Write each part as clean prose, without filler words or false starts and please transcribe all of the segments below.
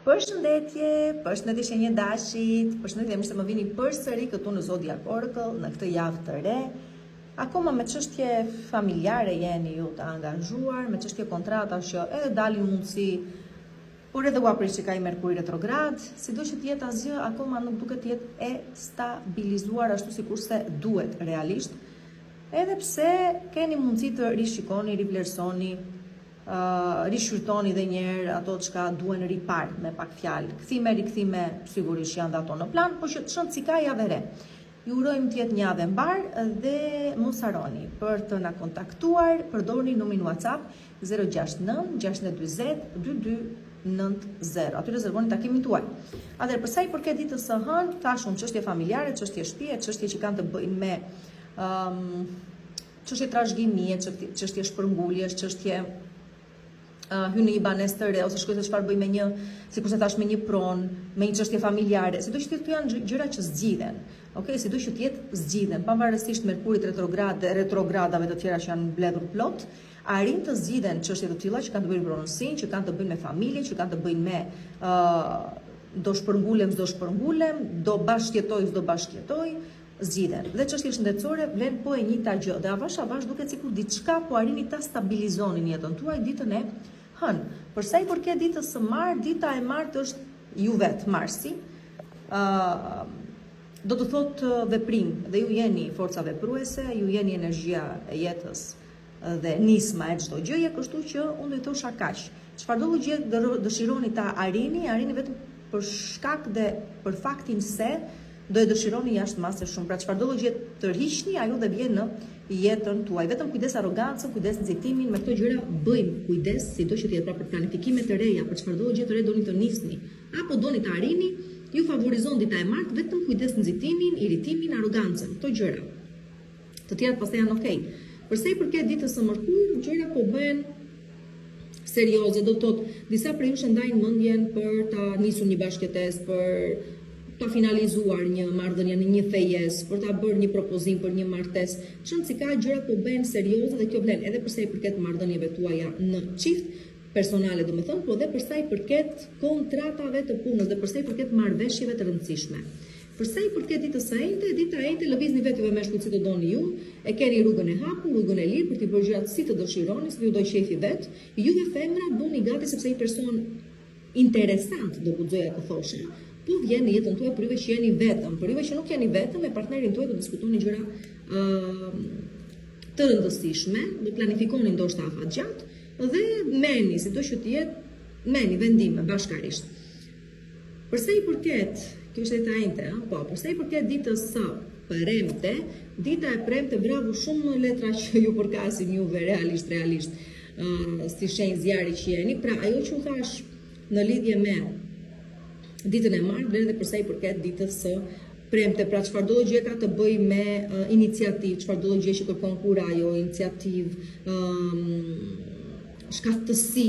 Përshëndetje shenjë dashit, përshëndetje mirë se më vini përsëri këtu në Zodiac Oracle në këtë javë të re. Akoma me çështje familjare jeni ju të angazhuar, me çështje kontratash që edhe dalin mundësi, por edhe u aprish që ka i Merkuri retrograd, sidoqë të jetë asgjë akoma nuk duket të jetë e stabilizuar ashtu sikurse duhet realisht. Edhe pse keni mundësi të rishikoni, rivlerësoni, rishqyrtoni dhe njerë ato çka duen ripar me pak fjalë. Kthime, rikthime sigurisht janë dhe ato në plan, por që të shënë si ka javë re. Ju urojmë të jetë një javë mbar dhe mos harroni për të na kontaktuar, përdorni numrin WhatsApp 069 620 2290. Aty rezervoni takimin tuaj. Atëherë për sa i përket ditës së hënë, thashun çështje familjare, çështje shtëpie, çështje që kanë të bëjnë me çështje trashëgimie, çështje shpërnguljesh, çështje hynë në një banesë të re, ose shkoj se çfarë bëj me një, sikur se thash me një pronë, me një çështje familjare, sidoqë të janë gjëra që zgjidhen. Okej, sidoqë të jetë zgjidhen, pavarësisht Merkurit retrograd dhe retrogradave të tjera që janë mbledhur plot, arrin të zgjidhen çështje të tilla që kanë të bëjnë me pronësinë, që kanë të bëjnë me familjen, që kanë të bëjnë me do shpërngulem, do bashkëjetoj, s'do bashkëjetoj, zgjidhen. Dhe çështje shëndetësore vlen po e njëjta gjë. Dhe avash duket sikur diçka po arrini ta stabilizonin jetën tuaj ditën e hënë. Për sa i përket ditës së martë, dita e martë është ju vetë Marsi. Do të thotë veprim, dhe ju jeni forca vepruese, ju jeni energjia e jetës dhe nisma e çdo gjëje, kështu që unë do të thosha kaq. Çfarëdo gjë dëshironi ta arrini vetëm për shkak dhe për faktin se do e dëshironi jashtë masë shumë. Pra çfarëdo gjë të rriqni, ajo dhe vjen në jetën tuaj. Vetëm kujdes arrogancën, kujdes nxitimin, me këto gjëra bëjmë kujdes, sidoqë të jetë pra për planifikime të reja, për çfarëdo gjë të re doni të nisni, apo doni të arrini, ju favorizon dita e martë, vetëm kujdes nxitimin, irritimin, arrogancën, këto gjëra. Të tjerat pastaj janë okay. Përsa i përket ditës së mërkur, gjëra po bëhen serioze, do të thotë disa prej jush ndajnë mendjen për ta nisur një bashkëjetesë, për ta finalizuar një marrëdhënie në një fejes, për ta bërë një propozim për një martesë. Çon si ka gjëra po bëhen serioze dhe kjo vlen edhe përsa i përket marrëdhënieve tuaja në çift personale, domethënë, po edhe përsa i përket kontratave të punës dhe përsa i përket marrëveshjeve të rëndësishme. Përsa i përket ditës së enjte, dita e enjte lëvizni vetëve me shkujt si të doni ju, e keni rrugën e hapur, rrugën e lirë për t'i bërë gjërat si të dëshironi, si ju do shefi vet. Ju dhe femra bëni gati sepse një person interesant do guxoja të thoshe. Po vjen në jetën tuaj për juve që jeni vetëm, për juve që nuk jeni vetëm, me partnerin tuaj do të diskutoni gjëra të rëndësishme, do planifikoni ndoshta afatgjatë dhe merrni, sidoqë të jetë, merrni vendime bashkarisht. Përsa i përket, kjo është dita e enjte, po, përsa i përket ditës së premte, dita e premte bravo shumë në letra që ju përkasin juve realisht, si shenjë zjarri që jeni. Pra ajo që u thash në lidhje me ditën e martë, vlen edhe përsa i përket ditës së premte, pra çfarëdo gjë ka të bëjë me iniciativë, çfarëdo gjë që kërkon kurajo, iniciativë, shkaftësi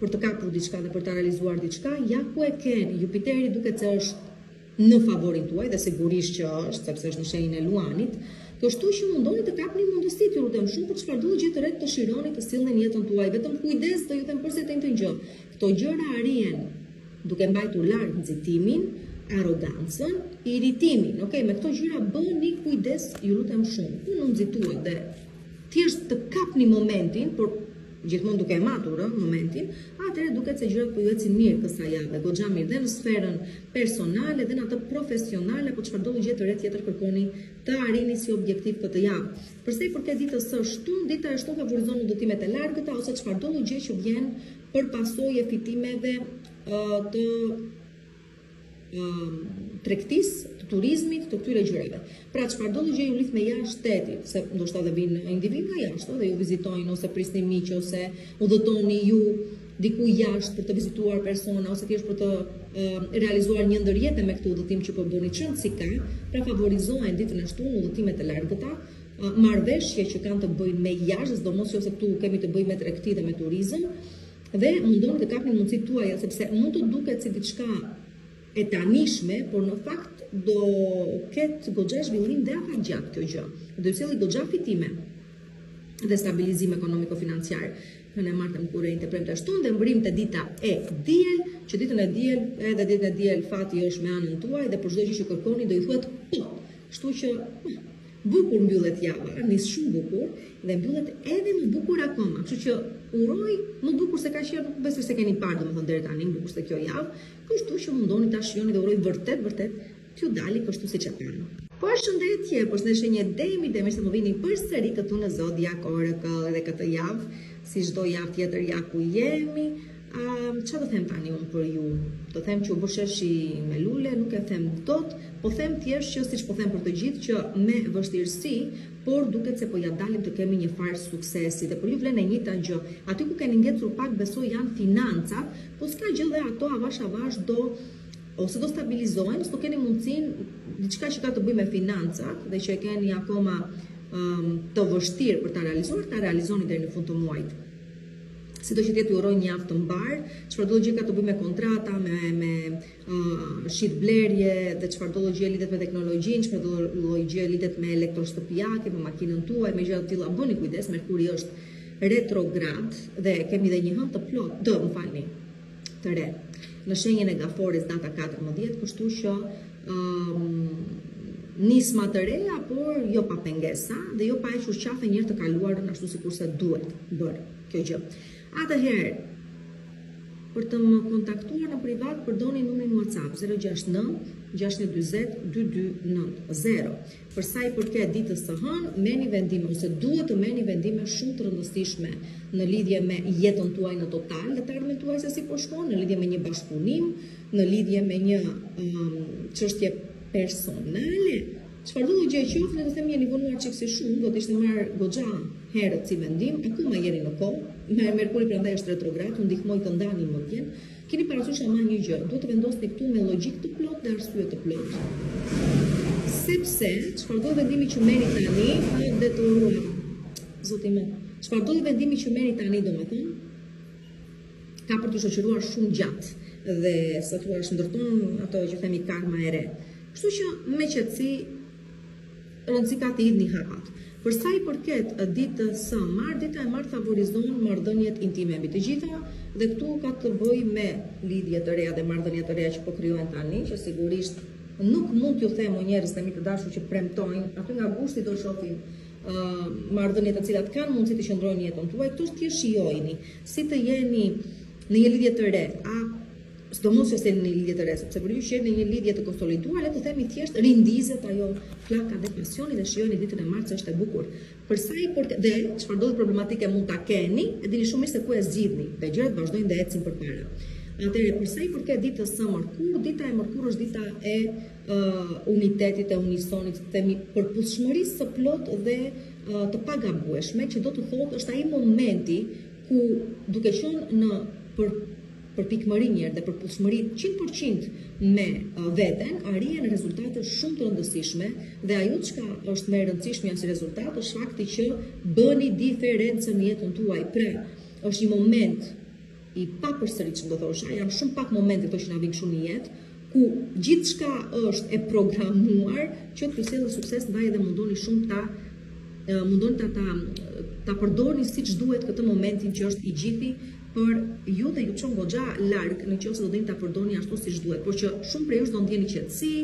për të kapur diçka dhe për të realizuar diçka, ja ku e keni. Jupiteri duket se është në favorin tuaj dhe sigurisht që është, sepse është në shenjën e Luanit. Kështu që mundoni të kapni mundësi, ju lutem shumë, për çfarëdo gjë të re të shironi të sillni në jetën tuaj. Vetëm kujdes, do ju them përse të njëjtën gjë. Këto gjëra arrin duke mbajtur larg nxitimin, arrogancën, irritimin. Okej, me këto gjëra bëni kujdes, ju lutem shumë. Unë nxituaj dhe thjesht të kapni momentin, por gjithmonë duke matur momentin, atëherë duket se gjërat po ju ecin mirë kësaj jave, goxha mirë dhe në sferën personale dhe në atë profesionale, apo çfarëdo gjë të re tjetër kërkoni të arrini si objektiv këtë javë. Përsa i përket ditës së shtunë, dita e shtunë favorizon udhëtimet e largëta ose çfarëdo gjë që vjen për pasojë fitimeve të tregtisë, të turizmit, të këtyre gjërave. Pra çfarëdo gjë ju lidh me jashtë shtetit, se ndoshta dhe vinë individ nga jashtë dhe ju vizitojnë ose prisni miq ose udhëtoni ju diku jashtë për të vizituar persona ose thjesht për të realizuar një ndërjetë me këtë udhëtim që po bëni çon si ka, pra favorizohen ditën e shtunë udhëtimet e largëta, marrëveshje që kanë të bëjnë me jashtë, sidomos nëse këtu kemi të bëjmë me tregti dhe me turizëm, dhe mundoni të kapni mundësitë tuaja, sepse mund të duket si diçka e tanishme, por në fakt do ketë goxha zhvillim dhe afatgjatë kjo gjë. Do të sjellë goxha fitime dhe stabilizim ekonomiko-financiar. hënë e martëm kurrejnë të premte shtunë dhe mbrim të dita e diel, që ditën e diel, edhe ditën e diel fati është me anën tuaj dhe për çdo gjë që kërkoni do i thuhet po. Kështu që bukur mbyllet java, nis shumë bukur dhe mbyllet edhe më bukur akoma. Kështu që uroj më bukur se ka qenë, nuk besoj se keni parë domethënë deri tani më bukur se kjo javë. Kështu që mundoni ta shijoni dhe uroj vërtet t'ju dali kështu siç e plano. Përshëndetje, përshëndetje një Demi se më vini përsëri këtu në Zodiac Oracle edhe këtë javë, si çdo javë tjetër ja ku jemi. Çfarë do them tani unë për ju? Do them që u bësheshi me lule, nuk e them dot, po them thjesht që siç po them për të gjithë që me vështirësi, por duket se po ja dalim të kemi një farë suksesi dhe për ju vlen e njëjta gjë. Aty ku keni ngecur pak besoj janë financat, po s'ka gjë dhe ato avash ose do stabilizohen, s'po keni mundësinë diçka që ka të bëjë me financat dhe që e keni akoma të vështirë për ta realizoni deri në fund të muajit. Sido që tjetë ju uroj një javë të mbarë, çfarë do gjë ka të bëjë me kontrata, me shitblerje dhe çfarë do gjë lidhet me teknologjinë, çfarë do gjë lidhet me elektroshtëpiake, me makinën tuaj, me gjëra të tilla bëni kujdes, Merkuri është retrograd dhe kemi dhe një hënë të plot, të re. Në shenjën e Gaforis data 14, kështu që nisma të reja, por jo pa pengesa dhe jo pa e qurqafe njërë të kaluarën ashtu sikurse duhet bërë kjo gjë. Atëherë, për të më kontaktuar në privat, përdoni numrin WhatsApp 069-640-229-0. Për sa i përket ditës së hënë, merrni vendime ose duhet të merrni vendime shumë të rëndësishme në lidhje me jetën tuaj në total, dhe të ardhmen tuaj se si po shkon, në lidhje me një bashkëpunim, në lidhje me një çështje personale. Çfarë do gjë qoftë, ne do themi jeni vonuar çiksi shumë, do të ishte marrë goxha herët si vendim, akoma jeni në kohë. Merkuri prandaj është retrograd, u ndihmoj të ndani mendjen. Keni parasysh ama një gjë, duhet të vendosni këtu me logjik të plot dhe arsye të plot. Sepse çfarëdo vendimi që merri tani, detyruar zoti më. Çfarëdo vendimi që merri tani, domethënë, ka për të shoqëruar shumë gjatë dhe sa thua ndërton ato që themi karma e re. Kështu që me qetësi rëndësi ka të hidhni hapat. Për sa i përket ditës së martë, dita e martë favorizon marrëdhëniet intime mbi të gjitha dhe këtu ka të bëjë me lidhje të reja dhe marrëdhënie të reja që po krijohen tani, që sigurisht nuk mund t'ju them njerëz të mi të dashur që premtojnë, aty nga gushti do shohim marrëdhënie të cilat kanë mundësi të qëndrojnë në jetën tuaj, këtu thjesht shijojini si të jeni në një lidhje të re, sidomos që jeni në një lidhje të re, sepse për ju që jeni në një lidhje të konsoliduar, le të themi thjesht rindizet ajo flaka dhe pasioni dhe shijoni ditën e martë se është e bukur. Për sa i përket dhe çfarë do problematike mund ta keni, e dini shumë mirë se ku e zgjidhni, dhe gjërat vazhdojnë dhe ecin përpara. Atëherë, për sa i përket ditës së Mërkur, dita e Mërkur është dita e unitetit, e unisonit, themi përputhshmërisë së plot dhe të pagabueshme, që do të thotë është ai momenti ku duke qenë në për pikëmëri njërë dhe për përputhshmëri 100% me veten, arrihen rezultate shumë të rëndësishme dhe ajo çka është më e rëndësishme si rezultat është fakti që bëni diferencën në jetën tuaj. Pra, është një moment i papërsëritshëm, do thosha, janë shumë pak momente këto që na vijnë kështu në jetë, ku gjithçka është e programuar që të sjellë sukses, ndaj edhe mundoni shumë ta përdorni siç duhet këtë momentin që është i gjithi për ju dhe ju çon goxha larg nëse do dini ta përdorni ashtu siç duhet, por që shumë prej jush do ndjeni qetësi,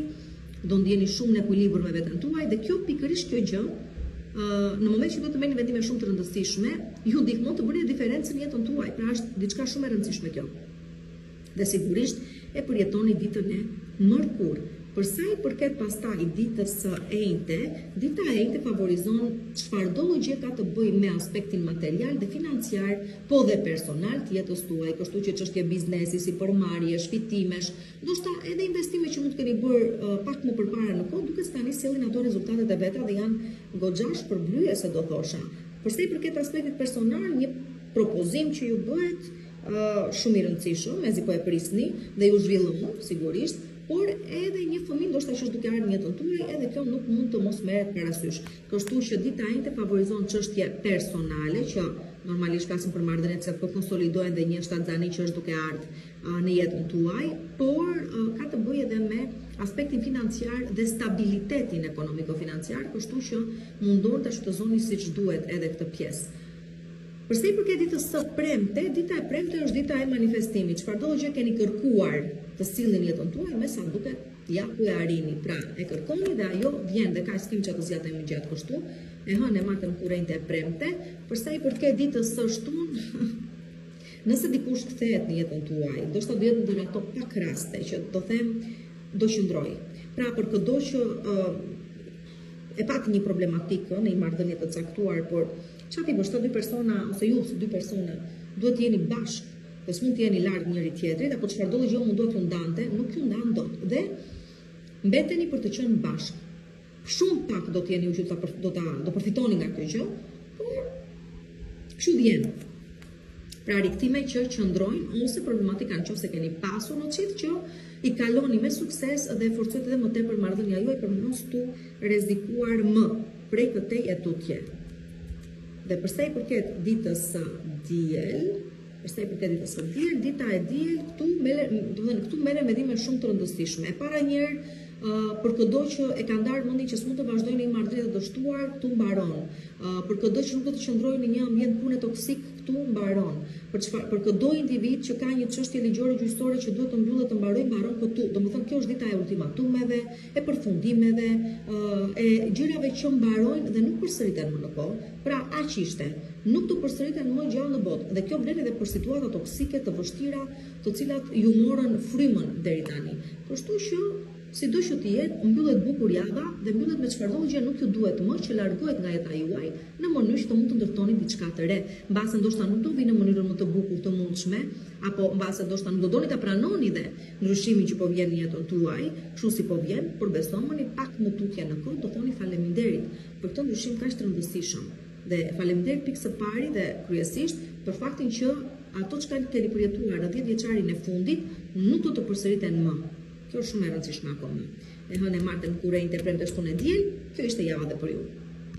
do ndjeni shumë në ekuilibër me veten tuaj dhe kjo pikërisht kjo gjë në moment që do të merrni vendime shumë të rëndësishme, ju ndihmon të bëni diferencën në jetën tuaj. Pra është diçka shumë e rëndësishme kjo. Dhe sigurisht e përjetoni ditën e Mërkur. Për sa i përket pastaj ditës së enjte, dita e enjte favorizon çfarëdo gjë ka të bëjë me aspektin material dhe financiar, po dhe personal të jetës tuaj, kështu që çështje biznesi, si përmarrje, shpitimesh, ndoshta edhe investime që mund të keni bërë pak më përpara në kohë, duket se tani sjellin ato rezultatet e veta dhe janë goxha shpërblyese, do thosha. Për sa i përket aspektit personal, një propozim që ju bëhet shumë i rëndësishëm, mezi po e prisni dhe ju zhvillon sigurisht, por edhe një fëmijë ndoshta që është duke ardhur në jetën tuaj, edhe kjo nuk mund të mos merret parasysh. Kështu që dita e enjte favorizon çështje personale që normalisht flasim për marrëdhëniet që po konsolidohen dhe një shtatzani që është duke ardhur në jetën tuaj, por ka të bëjë edhe me aspektin financiar dhe stabilitetin ekonomiko-financiar, kështu që mundon ta shfrytëzoni siç duhet edhe këtë pjesë. Përsa i përket ditës së premte, dita e premte është dita e manifestimit. Çfarëdo gjë keni kërkuar të sillni në jetën tuaj, me sa duket ja ku e arrini. Pra, e kërkoni dhe ajo vjen dhe kaq skim që të zgjatemi më gjatë kështu. E hënë e marrëm kurrente e premte. Përsa i përket ditës së shtunë, nëse dikush kthehet në jetën tuaj, do të jetë ndër ato pak raste që do them do qëndroj. Pra, për këdo që e pati një problematikë në një marrëdhënie të caktuar, por çfarë bësh, dy persona ose ju si dy persona duhet të jeni bashkë, dhe s'mund të jeni larg njëri tjetrit, apo çfarëdo gjë mundohet të ndante, nuk ju ndan dot. Dhe mbeteni për të qenë bashkë. Shumë pak do të jeni ju që do përfitoni nga kjo gjë, por kështu vjen. Pra rikthime që qëndrojnë ose problematika nëse keni pasur në qitë që i kaloni me sukses dhe forcojt edhe më tepër marrëdhënia juaj për mos tu rrezikuar më prej këtej e tutje. Dhe përsa i përket ditës së diel, dita e diel këtu merre me dhime shumë të rëndësishme. E para njëherë për këdo që e ka ndarë mendin që s'mund të vazhdojë në një marrëdhënie të dështuar, këtu mbaron. Për këdo që nuk do të qëndrojë në një ambient pune toksik, këtu mbaron. Për këdo individ që ka një çështje ligjore gjyqësore që duhet të mbyllet të mbarojë, mbaron këtu. Domethënë kjo është dita e ultimatumeve, e përfundimeve, e gjërave që mbarojnë dhe nuk përsëriten më në kohë. Pra aq ishte. Nuk do përsëriten më gjallë në botë. Dhe kjo blen edhe për situata toksike të vështira, të cilat ju morën frymën deri tani. Kështu që sido që të jetë, mbyllet bukur java dhe mbyllet me çfarëdo gjë nuk ju duhet më që largohet nga jeta juaj në mënyrë që të mund të ndërtoni diçka të re. Mbase ndoshta nuk do vinë në mënyrën më të bukur të mundshme, apo mbase ndoshta nuk do doni ta pranoni dhe ndryshimin që po vjen në jetën tuaj, kështu si po vjen, por besoni pak më tutje në kohë, do thoni faleminderit për këtë ndryshim kaq të rëndësishëm. Dhe faleminderit pikë së pari dhe kryesisht për faktin që ato çka keni përjetuar në 10 vjeçarin e fundit nuk do të përsëriten më. Kjo është shumë e rëndësishme akoma. E hënë e martën kurrente premte shtunë diel, kjo ishte java dhe për ju.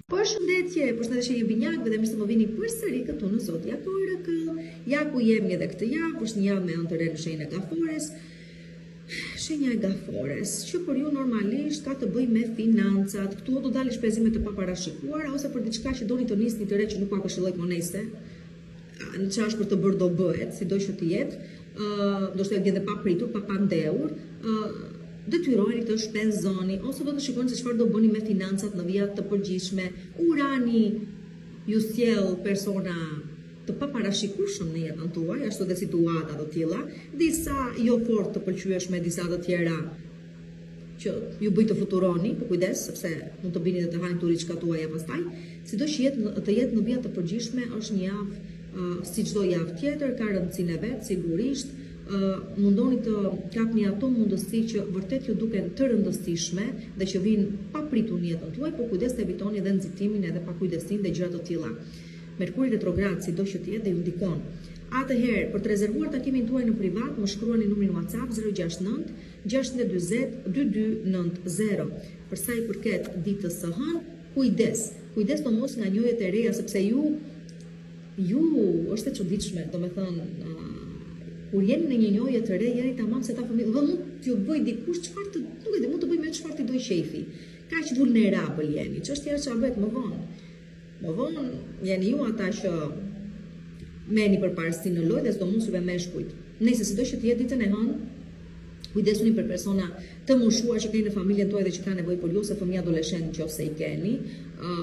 Përshëndetje një binjakëve dhe mirë se më vini përsëri këtu në Zodiac Oracle. Ja ku jemi edhe këtë javë, është një javë me ëndër të re në shenjën e Gafores. Shenja e Gafores, që për ju normalisht ka të bëjë me financat. Këtu do dalë shpenzime të paparashikuara ose për diçka që doni të nisni të re që nuk ka këshilloj monese. Në çfarë është për të bërë do bëhet, sido që të jetë. Do të jetë pa pritur, pa pandehur, detyrojeni të shpenzoni ose do të shikoni se çfarë do bëni me financat në vija të përgjithshme. Urani ju sjell persona të paparashikueshëm në jetën tuaj, ashtu dhe situata të tilla, disa jo fort të pëlqyeshme, disa të tjera që ju bëj të futuroni, por kujdes sepse mund të bini dhe të hajnë turiçka tuaja pastaj. Sido që të jetë në vija të përgjithshme është një javë si çdo javë tjetër, ka rëndësinë e vet, sigurisht. Mundoni të kapni ato mundësi që vërtet ju duken të rëndësishme dhe që vinë pa pritur në jetën tuaj, por kujdes të evitoni edhe nxitimin edhe pakujdesin dhe gjëra të tilla. Merkuri retrograd, sido që të jetë, dhe ju ndikon. Atëherë, për të rezervuar takimin tuaj në privat, më shkruani numrin WhatsApp 069 640 2290. Për sa i përket ditës së hënë, kujdes të mos nga njohjet e reja, sepse ju është e çuditshme, domethënë kur jeni në një njohje të re, jeni tamam se ta fëmijë, dhe mund t'ju bëj dikush çfarë të, nuk e di, mund të bëj me çfarë të doj shefi. Kaq vulnerabël jeni. Ç'është çfarë bëhet më vonë? Më vonë jeni ju ata që merrni përparësi në lojë dhe s'do mos juve meshkujt. Nëse sido që të jetë ditën e hënë, kujdesuni për persona të moshuar që keni në familjen tuaj dhe që kanë nevojë për ju, ose fëmijë adoleshent nëse i keni.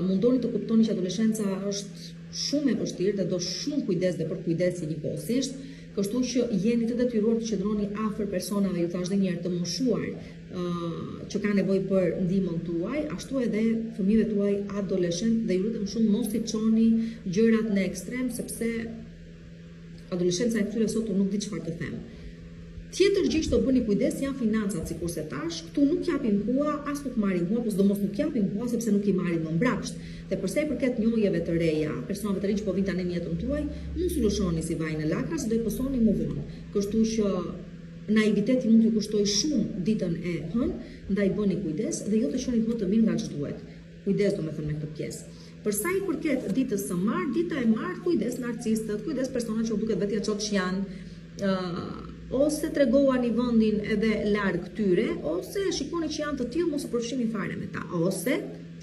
Mundoni të kuptoni që adoleshenca është shumë e vështirë dhe do shumë kujdes dhe për kujdesi njëkohësisht, kështu që jeni të detyruar të qëndroni afër personave, ju thash edhe një herë, të moshuar që ka nevojë për ndihmën tuaj, ashtu edhe fëmijëve tuaj adoleshent, dhe ju lutem shumë mos i çoni gjërat në ekstrem, sepse adoleshenca e këtyre sot nuk di çfarë të them. Tjetër gjë që do bëni kujdes janë financat, sikurse thash, këtu nuk japim hua, as nuk marrim hua, por sidomos nuk japim hua sepse nuk i marrim më mbrapsht. Dhe përsa i përket njohjeve të reja, personave të rinj që po vinë tani në jetën tuaj, mos u lëshoni si vaj në lakra, se do i pësoni më vonë. Kështu që naiviteti mund t'ju kushtoj shumë ditën e hënë, ndaj bëni kujdes dhe jo të qenit më të mirë nga ç'duhet. Kujdes domethënë me këtë pjesë. Përsa i përket ditës së martë, dita e martë, kujdes narcistët, kujdes persona që u duket vetja çot që janë, ose tregoani vendin edhe larg këtyre, ose shikoni që janë të tillë, mos u përfshini fare me ta, ose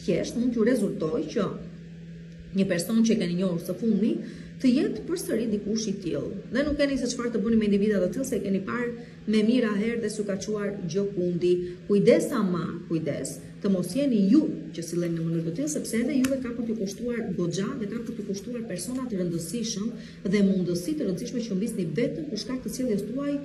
thjesht mund t'ju rezultojë që një person që e keni njohur së fundmi të jetë përsëri dikush i tillë. Dhe nuk keni se çfarë të bëni me individat të tillë se e keni parë me mira herë dhe s'u ka çuar gjë kundi. Kujdes ama, kujdes, të mos jeni ju që silleni në mënyrë të tillë, sepse edhe juve ka për t'ju kushtuar goxha dhe ka për t'ju kushtuar persona të rëndësishëm dhe mundësi të rëndësishme që mbisni vetëm për shkak të sjelljes tuaj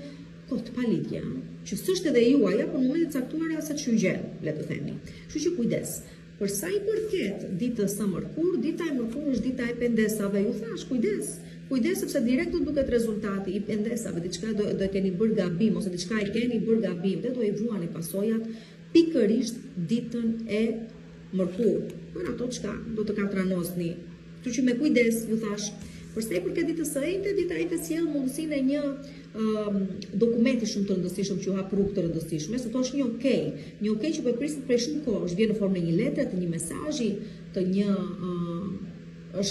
kot pa lidhje, që s'është edhe juaja, por në momentet caktuara sa ç'gjen, le të themi. Kështu që kujdes. Për sa i përket ditës së mërkur, dita e mërkur është dita e pendesave. Ju thash, kujdes. Kujdes sepse direkt do duket rezultati i pendesave, diçka do keni bërë gabim ose diçka e keni bërë gabim dhe do i vuani pasojat pikërisht ditën e mërkur. Për ato çka do të katranosni. Kështu që me kujdes, ju thash. Për sa i përket ditës së njëjtë, dita e njëjtë sjell mundësinë e një dokumenti shumë të rëndësishëm që ju hap rrugë të rëndësishme, se to është një okay që po e prisni prej shumë kohësh, vjen në formë një letre, të një mesazhi, të një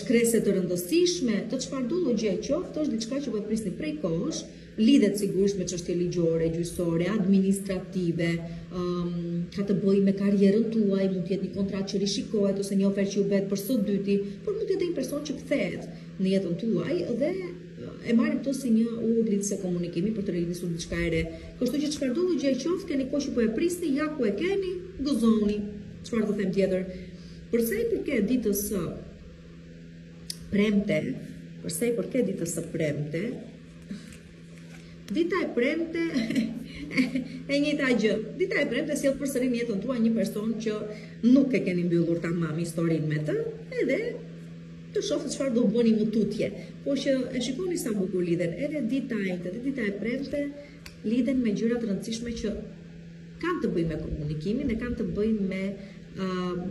shkrese të rëndësishme, të çfarëdo gjë qoftë, është diçka që po e prisni prej kohësh, lidhet sigurisht me çështje ligjore, gjyqësore, administrative, ka të bëjë me karrierën tuaj, mund të jetë një kontratë që rishikohet ose një ofertë që ju bëhet për së dyti, por mund të jetë një person që kthehet në jetën tuaj dhe e marrim këtë si një urdhëlidhse komunikimi për të realisur diçka e re. Kështu që çfarëdo gjë qoftë, keni kohë që po e prisni, ja ku e keni, gëzoni. Çfarë të them tjetër? Përsa i përket ditës së premte, dita e premte e njëjta gjë. Dita e premte sjell përsëri në jetën tuaj një person që nuk e keni mbyllur tamam historinë me të, edhe të shohë çfarë do bëni më tutje. Por që e shikoni sa bukur lidhen, edhe dita e njëjtë dhe dita e premte lidhen me gjëra të rëndësishme që kanë të bëjnë me komunikimin dhe kanë të bëjnë me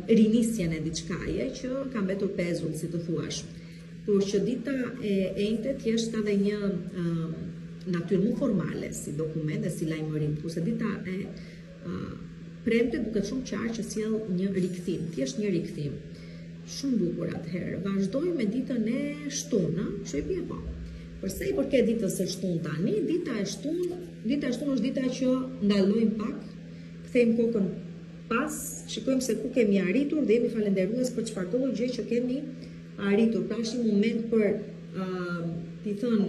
rinisjen e diçkaje që ka mbetur pezull, si të thuash. Por që dita e njëjtë thjesht edhe një natyrë më formale si dokument dhe si lajmërim, kurse dita e premte duket shumë qartë që sjell një rikthim, thjesht një rikthim. Shumë bukur atëherë. Vazhdoj me ditën e shtunë, shojpje po. Përsa i përket ditës së shtunë tani, dita e shtunë është dita që ndalojmë pak, kthejmë kokën pas, shikojmë se ku kemi arritur dhe jemi falendërues për çfarëdo gjë që kemi arritur. Pra është një moment për t'i thënë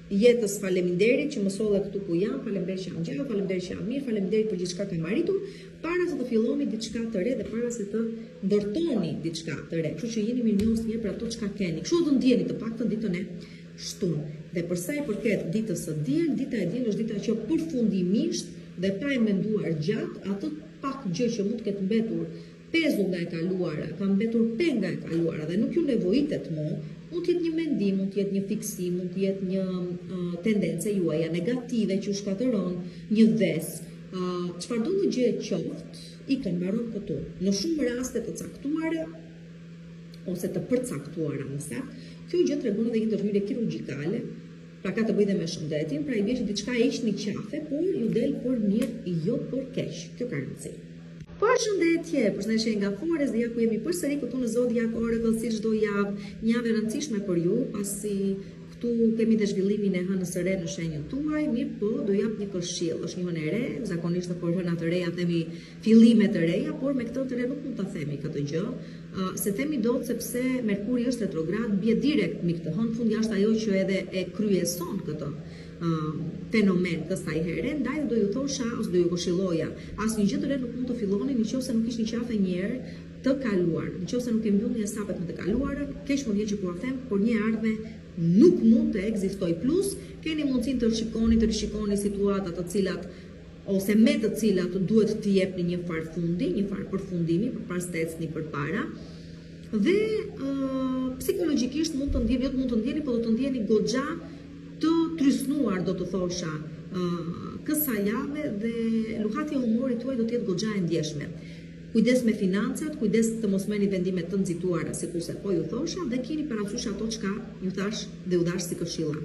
jetës faleminderit që më solle këtu ku jam, faleminderit që jam gjallë, faleminderit që jam mirë, faleminderit për gjithçka që kam arritur, para se të filloni diçka të re dhe para se të ndërtoni diçka të re. Kështu që jeni mirënjohës një për ato çka keni. Kështu do ndjeni të paktën ditën e shtunë. Dhe për sa i përket ditës së diel, dita e diel është dita që përfundimisht dhe pa e menduar gjatë, atë pak gjë që mund të ketë mbetur pezull nga e kaluara, ka mbetur penga e kaluara dhe nuk ju nevojitet më, mund të jetë një mendim, mund të jetë një fiksim, mund të jetë një tendence juaja negative që u shkatëron, një dhes, çfarëdo gjë qoftë, ikën mbaron këtu. Në shumë raste të caktuara ose të përcaktuara më saktë, kjo gjë tregon edhe një ndërhyrje kirurgjikale, pra ka të bëjë dhe me shëndetin, pra i bie që diçka e hiq në qafe, por ju del për mirë, jo për keq. Kjo ka rëndësi. Përshëndetje, përshëndetje nga Forez dhe ja ku jemi përsëri këtu në Zodiac Oracle si çdo javë, një javë e rëndësishme për ju, pasi këtu kemi dhe zhvillimin e hënës së re në shenjën tuaj, mirë po do jap një këshill. Është një hënë e re, zakonisht për hëna të reja themi fillime të reja, por me këtë të re nuk mund ta themi këtë gjë. Se themi dot sepse Merkuri është retrograd, bie direkt me këtë hënë, fund jashtë ajo që edhe e kryeson këtë fenomen kësaj here, ndaj do ju thosha ose do ju këshilloja, asnjë gjë të re nuk mund të filloni nëse nuk kishni qafe një herë të kaluar, nëse nuk e mbyllni hesapet me të kaluarën, keq më vjen që po them, por një ardhme nuk mund të ekzistojë. Plus, keni mundësinë të rishikoni situata të cilat ose me të cilat duhet të jepni një farë fundi, një farë përfundimi përpara stecni përpara. Dhe psikologjikisht mund të ndjeni, por do të ndjeni goxha të trysnuar, do të thosha, kësa jave dhe luhatja e humorit tuaj do të jetë goxha e ndjeshme. Kujdes me financat, kujdes të mos merrni vendime të nxituara, sikurse po ju thosha, dhe keni parasysh ato çka ju thash dhe u dash si këshilla.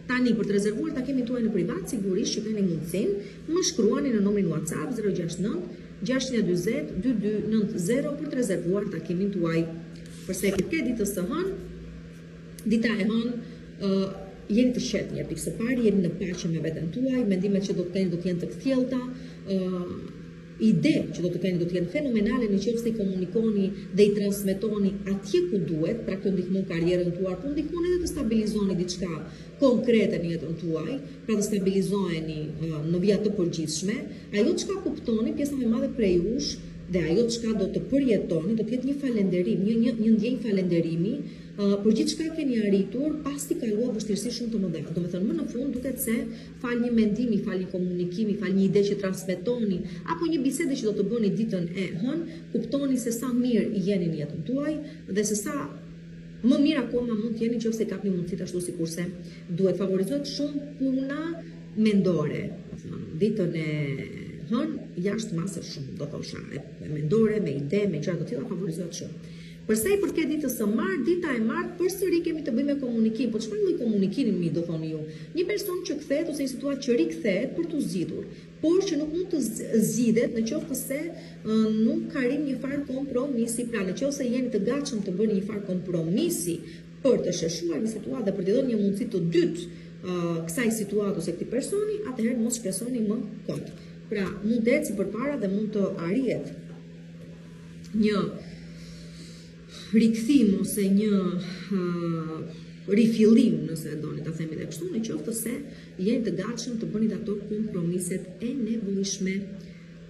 Tani për të rezervuar takimin tuaj në privat, sigurisht që keni mundësinë, më shkruani në numrin WhatsApp 069 640 2290 për të rezervuar takimin tuaj. Përse e përket ditës së hënë, dita e hënë jeni të qetë një pikë së pari, jeni në paqe me veten tuaj, mendimet që do të keni do të jenë të kthjellta, ide që do të keni do të jenë fenomenale nëse i komunikoni dhe i transmetoni atje ku duhet, pra kjo ndihmon karrierën tuaj, por ndihmon edhe të stabilizoni diçka konkrete në jetën tuaj, pra të stabilizoheni në vija të përgjithshme, ajo çka kuptoni pjesa më e madhe prej jush dhe ajo çka do të përjetoni do të jetë një falënderim, një ndjenjë falënderimi për gjithë çka keni arritur pas të kaluar vështirësi shumë të mëdha. Do të thënë më në fund duket se fal një mendimi, fal një komunikimi, fal një ide që transmetoni apo një bisede që do të bëni ditën e hënë, kuptoni se sa mirë jeni në jetën tuaj dhe se sa më mirë akoma mund të jeni nëse kapni mundësitë ashtu sikurse duhet. Favorizohet shumë puna mendore. Ditën e hënë jashtë masës shumë, do thosha, mendore, me ide, me gjëra të tilla favorizohet shumë. Përsa i përket ditës së martë, dita e martë përsëri kemi të bëjmë me komunikim, po çfarë lloj komunikimi do thoni ju? Një person që kthehet ose një situatë që rikthehet për të zgjidhur, por që nuk mund të zgjidhet nëse se nuk ka rrim një farë kompromisi, pra nëse jeni të gatshëm të bëni një farë kompromisi për të sheshuar një situatë dhe për të dhënë një mundësi të dytë kësaj situatë ose këtij personi, atëherë mos shpresoni më kot. Pra, mund të eci përpara dhe mund të arrihet një rikthim ose një rifillim, nëse doni ta themi dhe kështu, nëse se jeni të gatshëm të bëni ato kompromiset e nevojshme.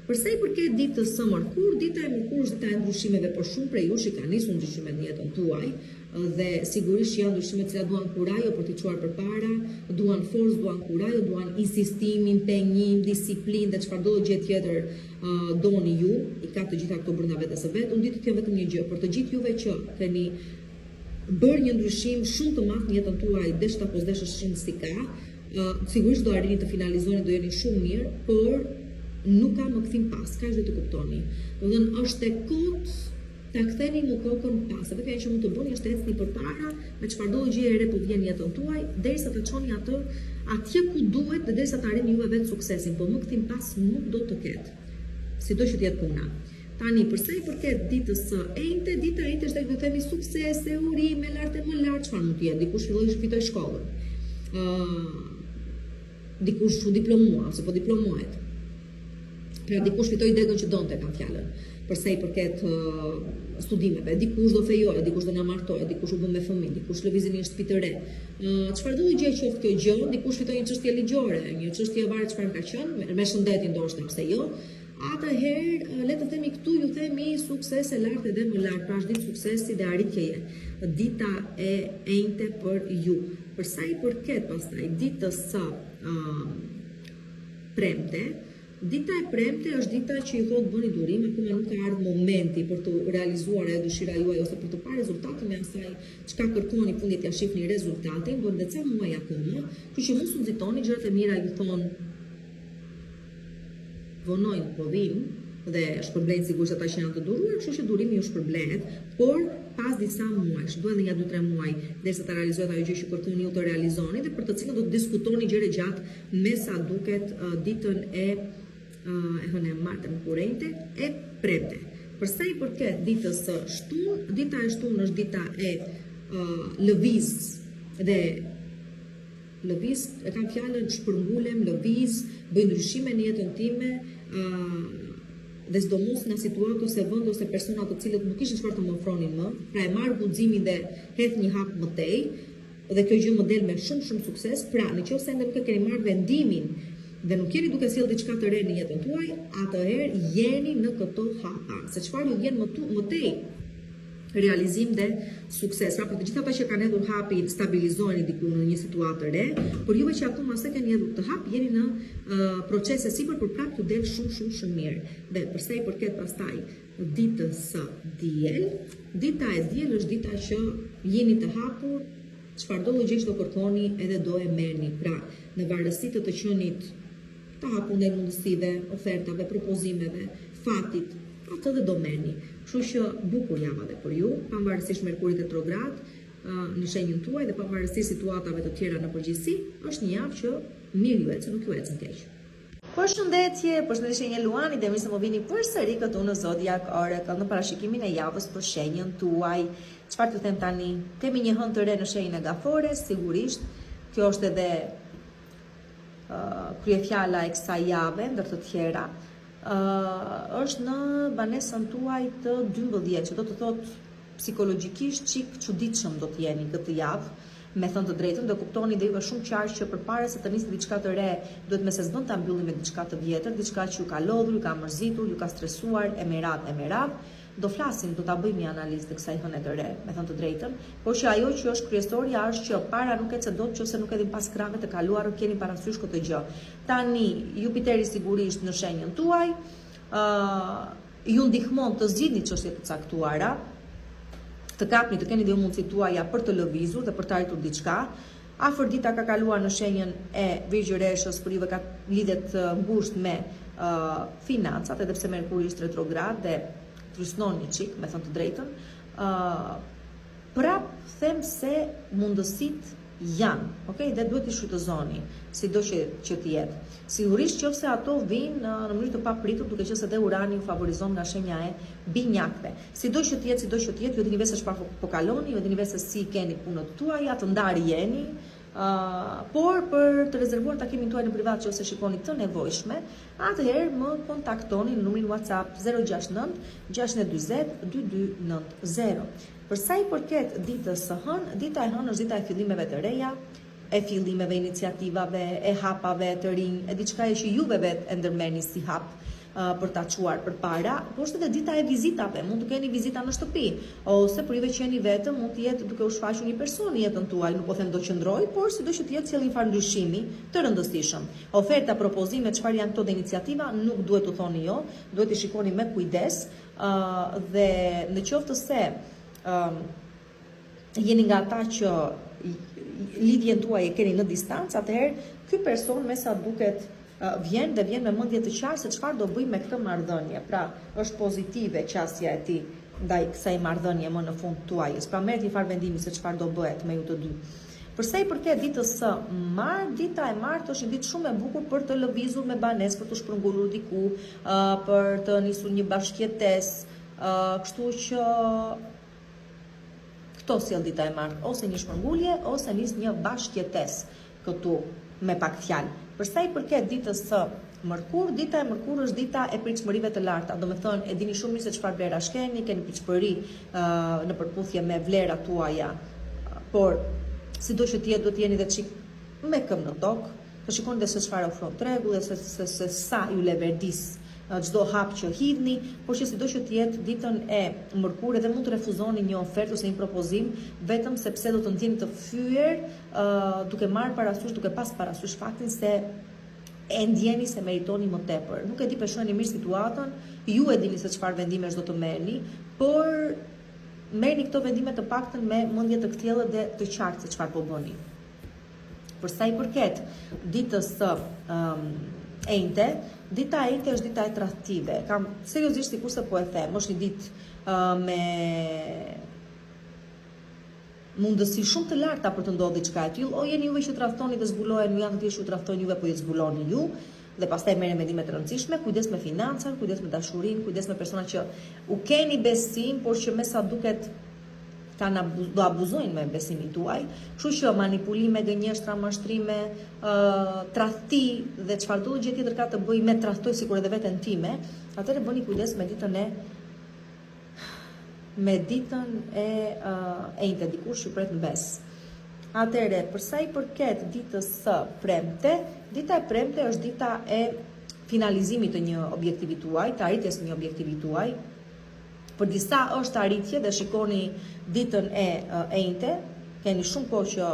Përsa i përket ditës së mërkurë, dita e mërkurë është dita e ndryshimeve, por shumë prej jush i ka nisur ndryshimet në jetën tuaj dhe sigurisht janë ndryshime që duan kurajo për t'i çuar përpara, duan forcë, duan kurajo, duan insistim, impenjim, disiplinë dhe çfarëdo gjë tjetër doni ju, i ka të gjitha këto brenda vetes së vet. Unë di të them vetëm një gjë, për të gjithë juve që keni bërë një ndryshim shumë të madh në jetën tuaj, desh apo s'desh shumë si ka, sigurisht do arrini të finalizoni, do jeni shumë mirë, por nuk ka më kthim pas, ka që të kuptoni. Do të thënë është e kot ta ktheni më kokën pas. Atë që mund të bëni është të ecni përpara me çfarëdo gjë e re po vjen në jetën tuaj, derisa të çoni atë atje ku duhet dhe derisa të arrini juve vetë suksesin, por më kthim pas nuk do të ketë. Sido që të jetë puna. Tani, përsa i përket ditës së enjte, dita e enjte është do të themi suksese, urime, lart e më lart, çfarë mund të jetë? Dikush filloi të fitoj shkollën. Dikush u diplomua ose po diplomohet. Pra dikush fitoi degën që donte, kam fjalën. Përsa i përket studimeve, dikush do fejojë, dikush do na martohet, dikush u bën me fëmijë, dikush lëvizi në shtëpi të re. Çfarëdo gjë qoftë kjo gjë, dikush fitoi një çështje ligjore, një çështje varet çfarë ka qenë, me shëndetin ndoshta pse jo. Atëherë, le të themi këtu ju themi suksese lart edhe më lart, pra është ditë suksesi dhe arritjeje. Dita e enjte për ju. Përsa i përket pastaj ditës së premte, dita e premte është dita që ju thotë bëni durim, akoma nuk ka ardhur momenti për të realizuar edhe dëshira juaj ose për të parë rezultatin e asaj çka kërkoni, fundit ja shihni rezultatin, do të ca muaj akoma, kështu që mos u nxitoni, gjërat e mira ju thon vonojnë provim dhe shpërblen sigurisht ata që janë të duruar, kështu që durimi ju shpërblet, por pas disa muajsh, duhet edhe 2-3 muaj derisa të realizohet ajo gjë që kërkoni ju të realizoni dhe për të cilën do të diskutoni gjëre gjatë me sa duket ditën e hënë martën kurrente e premte. Përsa i përket ditës së shtunë, dita e shtunë është dita e lëviz dhe lëviz, e kam fjalën shpërngulem, lëviz, bëj ndryshime në jetën time, dhe sidomos në situatë ose vend ose persona të cilët nuk kishin çfarë të më ofronin më, pra e marr guximin dhe hedh një hap më tej, dhe kjo gjë më del me shumë sukses. Pra, nëse ende nuk e keni marrë vendimin dhe nuk jeni duke sjellë diçka të re në jetën tuaj, atëherë jeni në këto hapa. Se çfarë ju vjen më tej realizim dhe sukses. Pra, për të gjithë ata që kanë hedhur hapin, stabilizoheni diku në një situatë të re, por juve që akoma s'e keni hedhur të hap, jeni në procese sipër për prapë të del shumë mirë. Dhe përsa i përket pastaj ditës së diel, dita e diel është dita që jeni të hapur, çfarëdo gjë që do kërkoni edhe do e merrni. Pra, në varësi të qenit të hapur ndaj mundësive, ofertave, propozimeve, fatit, atë dhe do merrni. Kështu që bukur java dhe për ju, pavarësisht Merkurit retrograd në shenjën tuaj dhe pavarësisht situatave të tjera në përgjithësi, është një javë që mirë ju ecën, nuk ju ecën keq. Përshëndetje shenjë Luani dhe mirë se më vini përsëri këtu në Zodiac Oracle në parashikimin e javës për shenjën tuaj. Çfarë t'ju them tani? Kemi një hënë të re në shenjën e Gafores, sigurisht. Kjo është edhe kryefjala e kësaj jave, ndër të tjera. është në banesën tuaj të 12, që do të thotë psikologjikisht çik çuditshëm do të jeni këtë javë. Me thënë të drejtën, do kuptoni dhe juve shumë qartë që përpara se të nisni diçka të re, duhet me se s'don ta mbyllim me diçka të vjetër, diçka që ju ka lodhur, ju ka mërzitur, ju ka stresuar, e merat. Do flasim, do ta bëjmë një analizë të kësaj hëne të re, me thënë të drejtën, por që ajo që është kryesorja është që para nuk ecë dot, nëse nuk edhin pas krave të kaluar, keni parasysh këtë gjë. Tani Jupiteri sigurisht në shenjën tuaj, ju ndihmon të zgjidhni çështje të caktuara, të kapni, të keni dhe mundësit tuaja për të lëvizur dhe për të arritur diçka. Afërdita ka kaluar në shenjën e Virgjëreshës, për juve ka lidhet ngushtë me financat, edhe pse Merkuri është retrograd dhe trysnon një çik, me thënë të drejtën. Prap them se mundësit janë, okay? Dhe duhet i shfrytëzoni, sido që të jetë. Sigurisht qofse ato vinë në mënyrë të papritur, duke qenë se dhe Urani ju favorizon nga shenja e binjakëve. Sido që të jetë, ju dini vetë se çfarë po kaloni, ju dini vetë se si keni punët tuaja, të ndarë jeni, por për të rezervuar takimin tuaj në privat nëse shikoni të nevojshme, atëherë më kontaktoni në numrin WhatsApp 069 640 2290. Për sa i përket ditës së hënë, dita e hënë është dita e fillimeve të reja, e fillimeve, iniciativave, e hapave të rinj, e diçka që juve vetë e ndërmeni si hap për ta çuar përpara, por është edhe dita e vizitave, mund të keni vizita në shtëpi, ose për juve që jeni vetëm, mund të jetë duke u shfaqur një person në jetën tuaj, nuk po them do qëndroj, por sido që të jetë sjellë një farë ndryshimi të rëndësishëm. Oferta, propozime, çfarë janë këto dhe iniciativa, nuk duhet të thoni jo, duhet i shikoni me kujdes, dhe në qoftë se jeni nga ata që lidhjen tuaj e keni në distancë, atëherë ky person me sa duket vjen me mendje të qartë se çfarë do bëj me këtë marrëdhënie. Pra, është pozitive qasja e tij ndaj kësaj marrëdhënie më në fund tuajës. Pra, merrni një farë vendimi se çfarë do bëhet me ju të dy. Për sa i përket ditës së martë, dita e martë është një ditë shumë e bukur për të lëvizur me banesë, për të shpërngulur diku, për të nisur një bashkëjetesë, kështu që këto sjell dita e martë, ose një shpërngulje, ose nis një bashkëjetesë këtu me pak fjalë. Për sa i përket ditës së Mërkur, dita e Mërkur është dita e pritshmërive të larta. Do me thënë, e dini shumë mirë se çfarë vlerash keni pritshmëri në përputhje me vlerat tuaja. Por sido që të jetë, duhet të jeni dhe çik me këmbë në tokë, të shikoni dhe se çfarë ofron tregu dhe se sa ju leverdis çdo hap që hidhni, por që sido që të jetë ditën e Mërkur edhe mund të refuzoni një ofertë ose një propozim vetëm sepse do të ndjeni të fyer, duke marrë parasysh, duke pas parasysh faktin se e ndjeni se meritoni më tepër. Nuk e di peshoni mirë situatën, ju e dini se çfarë vendimesh do të merrni, por merrni këto vendime të paktën me mendje të kthjellë dhe të qartë se çfarë po bëni. Për sa i përket ditës së enjte, dita e enjte është dita e tradhtive. Kam seriozisht sikurse po e them, është një ditë me mundësi shumë të larta për të ndodhur diçka e tillë, o jeni juve që tradhtoni dhe zbulohen, janë të tjerë që tradhtojnë juve po ju zbuloni ju, dhe pastaj merrni mendime të rëndësishme, kujdes me financat, kujdes me dashurinë, kujdes me persona që u keni besim, por që me sa duket do abuzojnë me besimin tuaj, kështu që manipulime, gënjeshtra, mashtrime, tradhti dhe çfarëdo gjë tjetër ka të bëjë me tradhtoj sikur edhe veten time, atëherë bëni kujdes me ditën e enjte, dikush që pret në bes. Atëherë, për sa i përket ditës së premte, dita e premte është dita e finalizimit të një objektivi tuaj, të arritjes së një objektivi tuaj. Për disa është arritje dhe shikoni ditën e enjte, keni shumë kohë që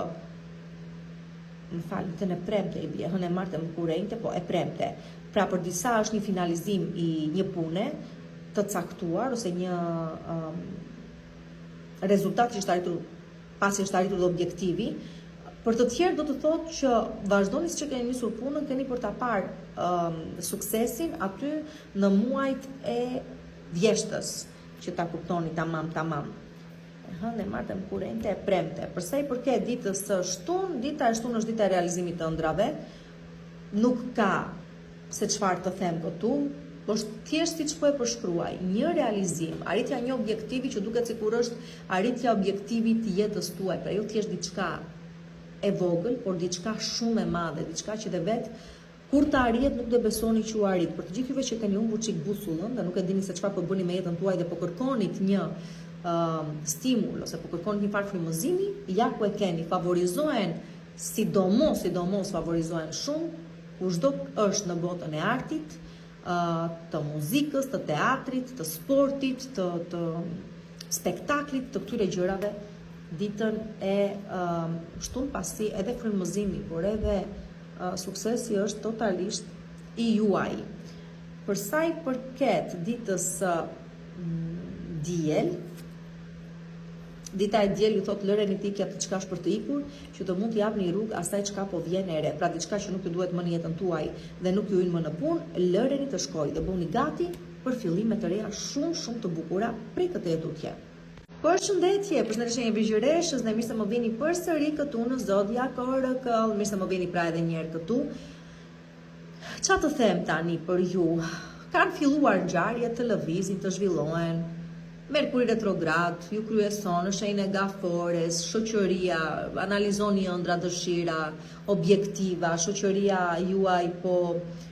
ditën e premte i bie, hënë e martë Mërkur enjte, po e premte. Pra për disa është një finalizim i një pune të caktuar ose një rezultat që është arritur pasi është arritur dhe objektivi. Për të tjerë do të thotë që vazhdoni siç që keni nisur punën, keni për ta parë suksesin aty në muajt e vjeshtës, që ta kuptoni tamam. Hënë e martë Mërkur enjte, e premte. Për sa i përket ditës së shtunë, dita e shtunë është dita e realizimit të ëndrave. Nuk ka se çfarë të them këtu, por thjesht siç po e përshkruaj, një realizim, arritja një objektivi që duket sikur është arritja objektivit të jetës tuaj, pra jo thjesht diçka e vogël, por diçka shumë e madhe, diçka që dhe vetë Kur të arrihet nuk do besoni që u arrit. Për të gjithë juve që keni humbur çik busullën dhe nuk e dini se çfarë po bëni me jetën tuaj dhe po kërkonit një stimul ose po kërkonit një farë frymëzimi, ja ku e keni, favorizohen sidomos favorizohen shumë kushdo është në botën e artit, të muzikës, të teatrit, të sportit, të spektaklit, të këtyre gjërave, ditën e shtun pasi edhe frymëzimi, por edhe suksesi është totalisht i juaj. Për sa i përket ditës diel, dita e diel ju thot lëreni tikja të çka është për të ikur, që të mund të japni rrugë asaj çka po vjen e re. Pra diçka që nuk ju duhet më në jetën tuaj dhe nuk ju hyn më në punë, lëreni të shkojë dhe bëuni gati për fillime të reja shumë të bukura prej këtë tutje. Përshëndetje, përshëndetje Virgjëreshës dhe mirë se më vini përsëri këtu në Zodiac Oracle, mirë se më vini pra edhe një herë këtu. Çfarë të them tani për ju? Kanë filluar ngjarjet të lëvizin, të zhvillohen. Merkuri retrograd, ju kryeson në shenjën e Gafores, shoqëria, analizoni ëndra, dëshira, objektiva, shoqëria juaj po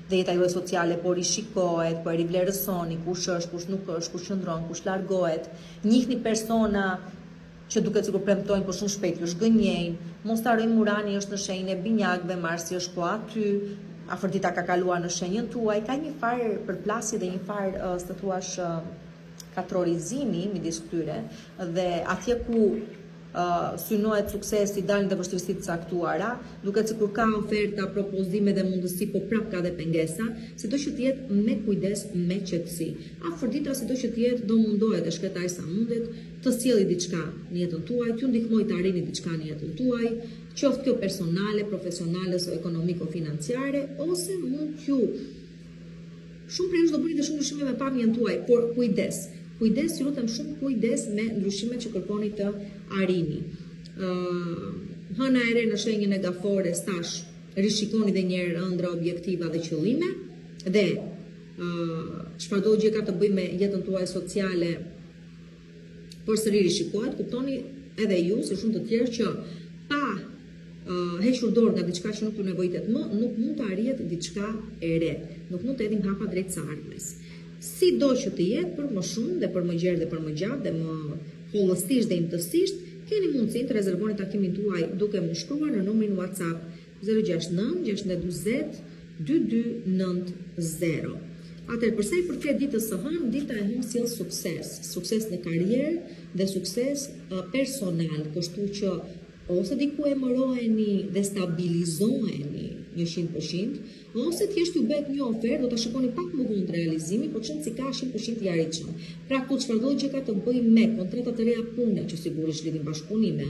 dhe jeta juaj sociale po rishikohet, po e rivlerësoni kush është, kush nuk është, kush qëndron, kush largohet, njihni persona që duket sikur premtojnë por shumë shpejt ju zgënjejnë. Mos harrojmë Urani është në shenjën e binjakëve, Marsi është po aty, afërdita ka kaluar në shenjën tuaj, ka një farë përplasje dhe një farë të thuash katrorizimi midis këtyre dhe atje ku synohet suksesi dalin dhe vështirësitë caktuara, duket sikur ka oferta, propozime dhe mundësi, po prap ka dhe pengesa, sido që të jetë me kujdes, me qetësi. Afërdita sido që të jetë do mundohet e shkretaj sa mundet, të sjellë diçka në jetën tuaj, t'ju ndihmoj të arrini diçka në jetën tuaj, qoftë kjo personale, profesionale ose ekonomiko-financiare, ose mund t'ju shumë prej do bëni të shumë ndryshime me pamjen tuaj, por kujdes, ju lutem shumë kujdes me ndryshimet që kërkoni të arrini. Hëna e re në shenjën e Gafores tash, rishikoni dhe njerë ëndra objektiva dhe qëllime, dhe çfarëdo gjë ka të bëjë me jetën tuaj sociale, përsëri rishikohet, kuptoni edhe ju, si shumë të tjerë që pa hequr dorë nga diçka që nuk ju nevojitet më, nuk mund të arrihet diçka e re, nuk mund të edhim hapa drejt së ardhmes. Si do që të jetë për më shumë dhe për më gjerë dhe për më gjatë dhe më hollëstisht dhe imtësisht, keni mundësin të rezervoni takimin tuaj duke më shkruar në numrin WhatsApp 069 620 2290. Atëherë përsa i përket ditës së hënë, dita e hënë sjell sukses në karrierë dhe sukses personal, kështu që ose diku emëroheni dhe stabilizoheni 100%, ose thjesht ju bëhet një ofertë, do ta shikoni pak më vonë realizimi, por çon si ka 100% i arritshëm. Pra ku çfarëdo gjë ka të bëjë me kontrata të reja pune, që sigurisht lidhin bashkëpunime,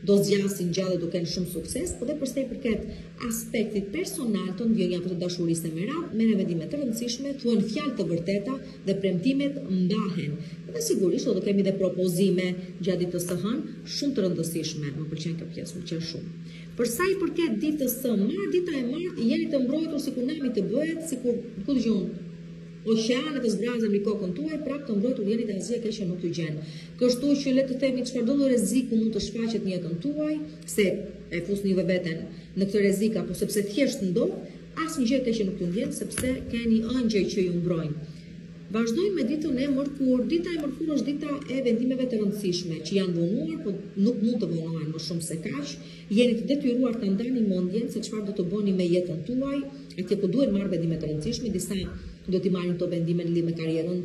do zgjasin gjallë duke qenë shumë sukses, por dhe përsa i përket aspektit personal të ndjenjave të dashurisë me radhë, merrni vendime të rëndësishme, thuan fjalë të vërteta dhe premtimet mbahen. Dhe sigurisht do të kemi dhe propozime gjatë ditës së hënë, shumë të rëndësishme. Më pëlqen kjo pjesë, më pëlqen shumë. Për sa i përket ditës së martë, dita e martë jeni të mbrojtur sikur nami të bëhet, sikur ku dëgjon oqeanet të zbrazën mbi kokën tuaj, prap të mbrojtur jeni të asgjë keq që nuk t'ju gjen. Kështu që le të themi çfarëdo rreziku mund të shfaqet në jetën tuaj, se e fusni juve veten në këtë rrezik apo sepse thjesht ndodh, asnjë gjë keq që nuk t'ju ndjen sepse keni ëngjëj që ju mbrojnë. Vazhdojmë me ditën e mërkur. Dita e mërkur është dita e vendimeve të rëndësishme që janë vonuar, por nuk mund të vonohen më shumë se kaq. Jeni të detyruar të ndani mendjen se çfarë do të bëni me jetën tuaj, atje ku duhet marrë vendime të rëndësishme, disa do t'i marrin këto vendime në lidhje me karrierën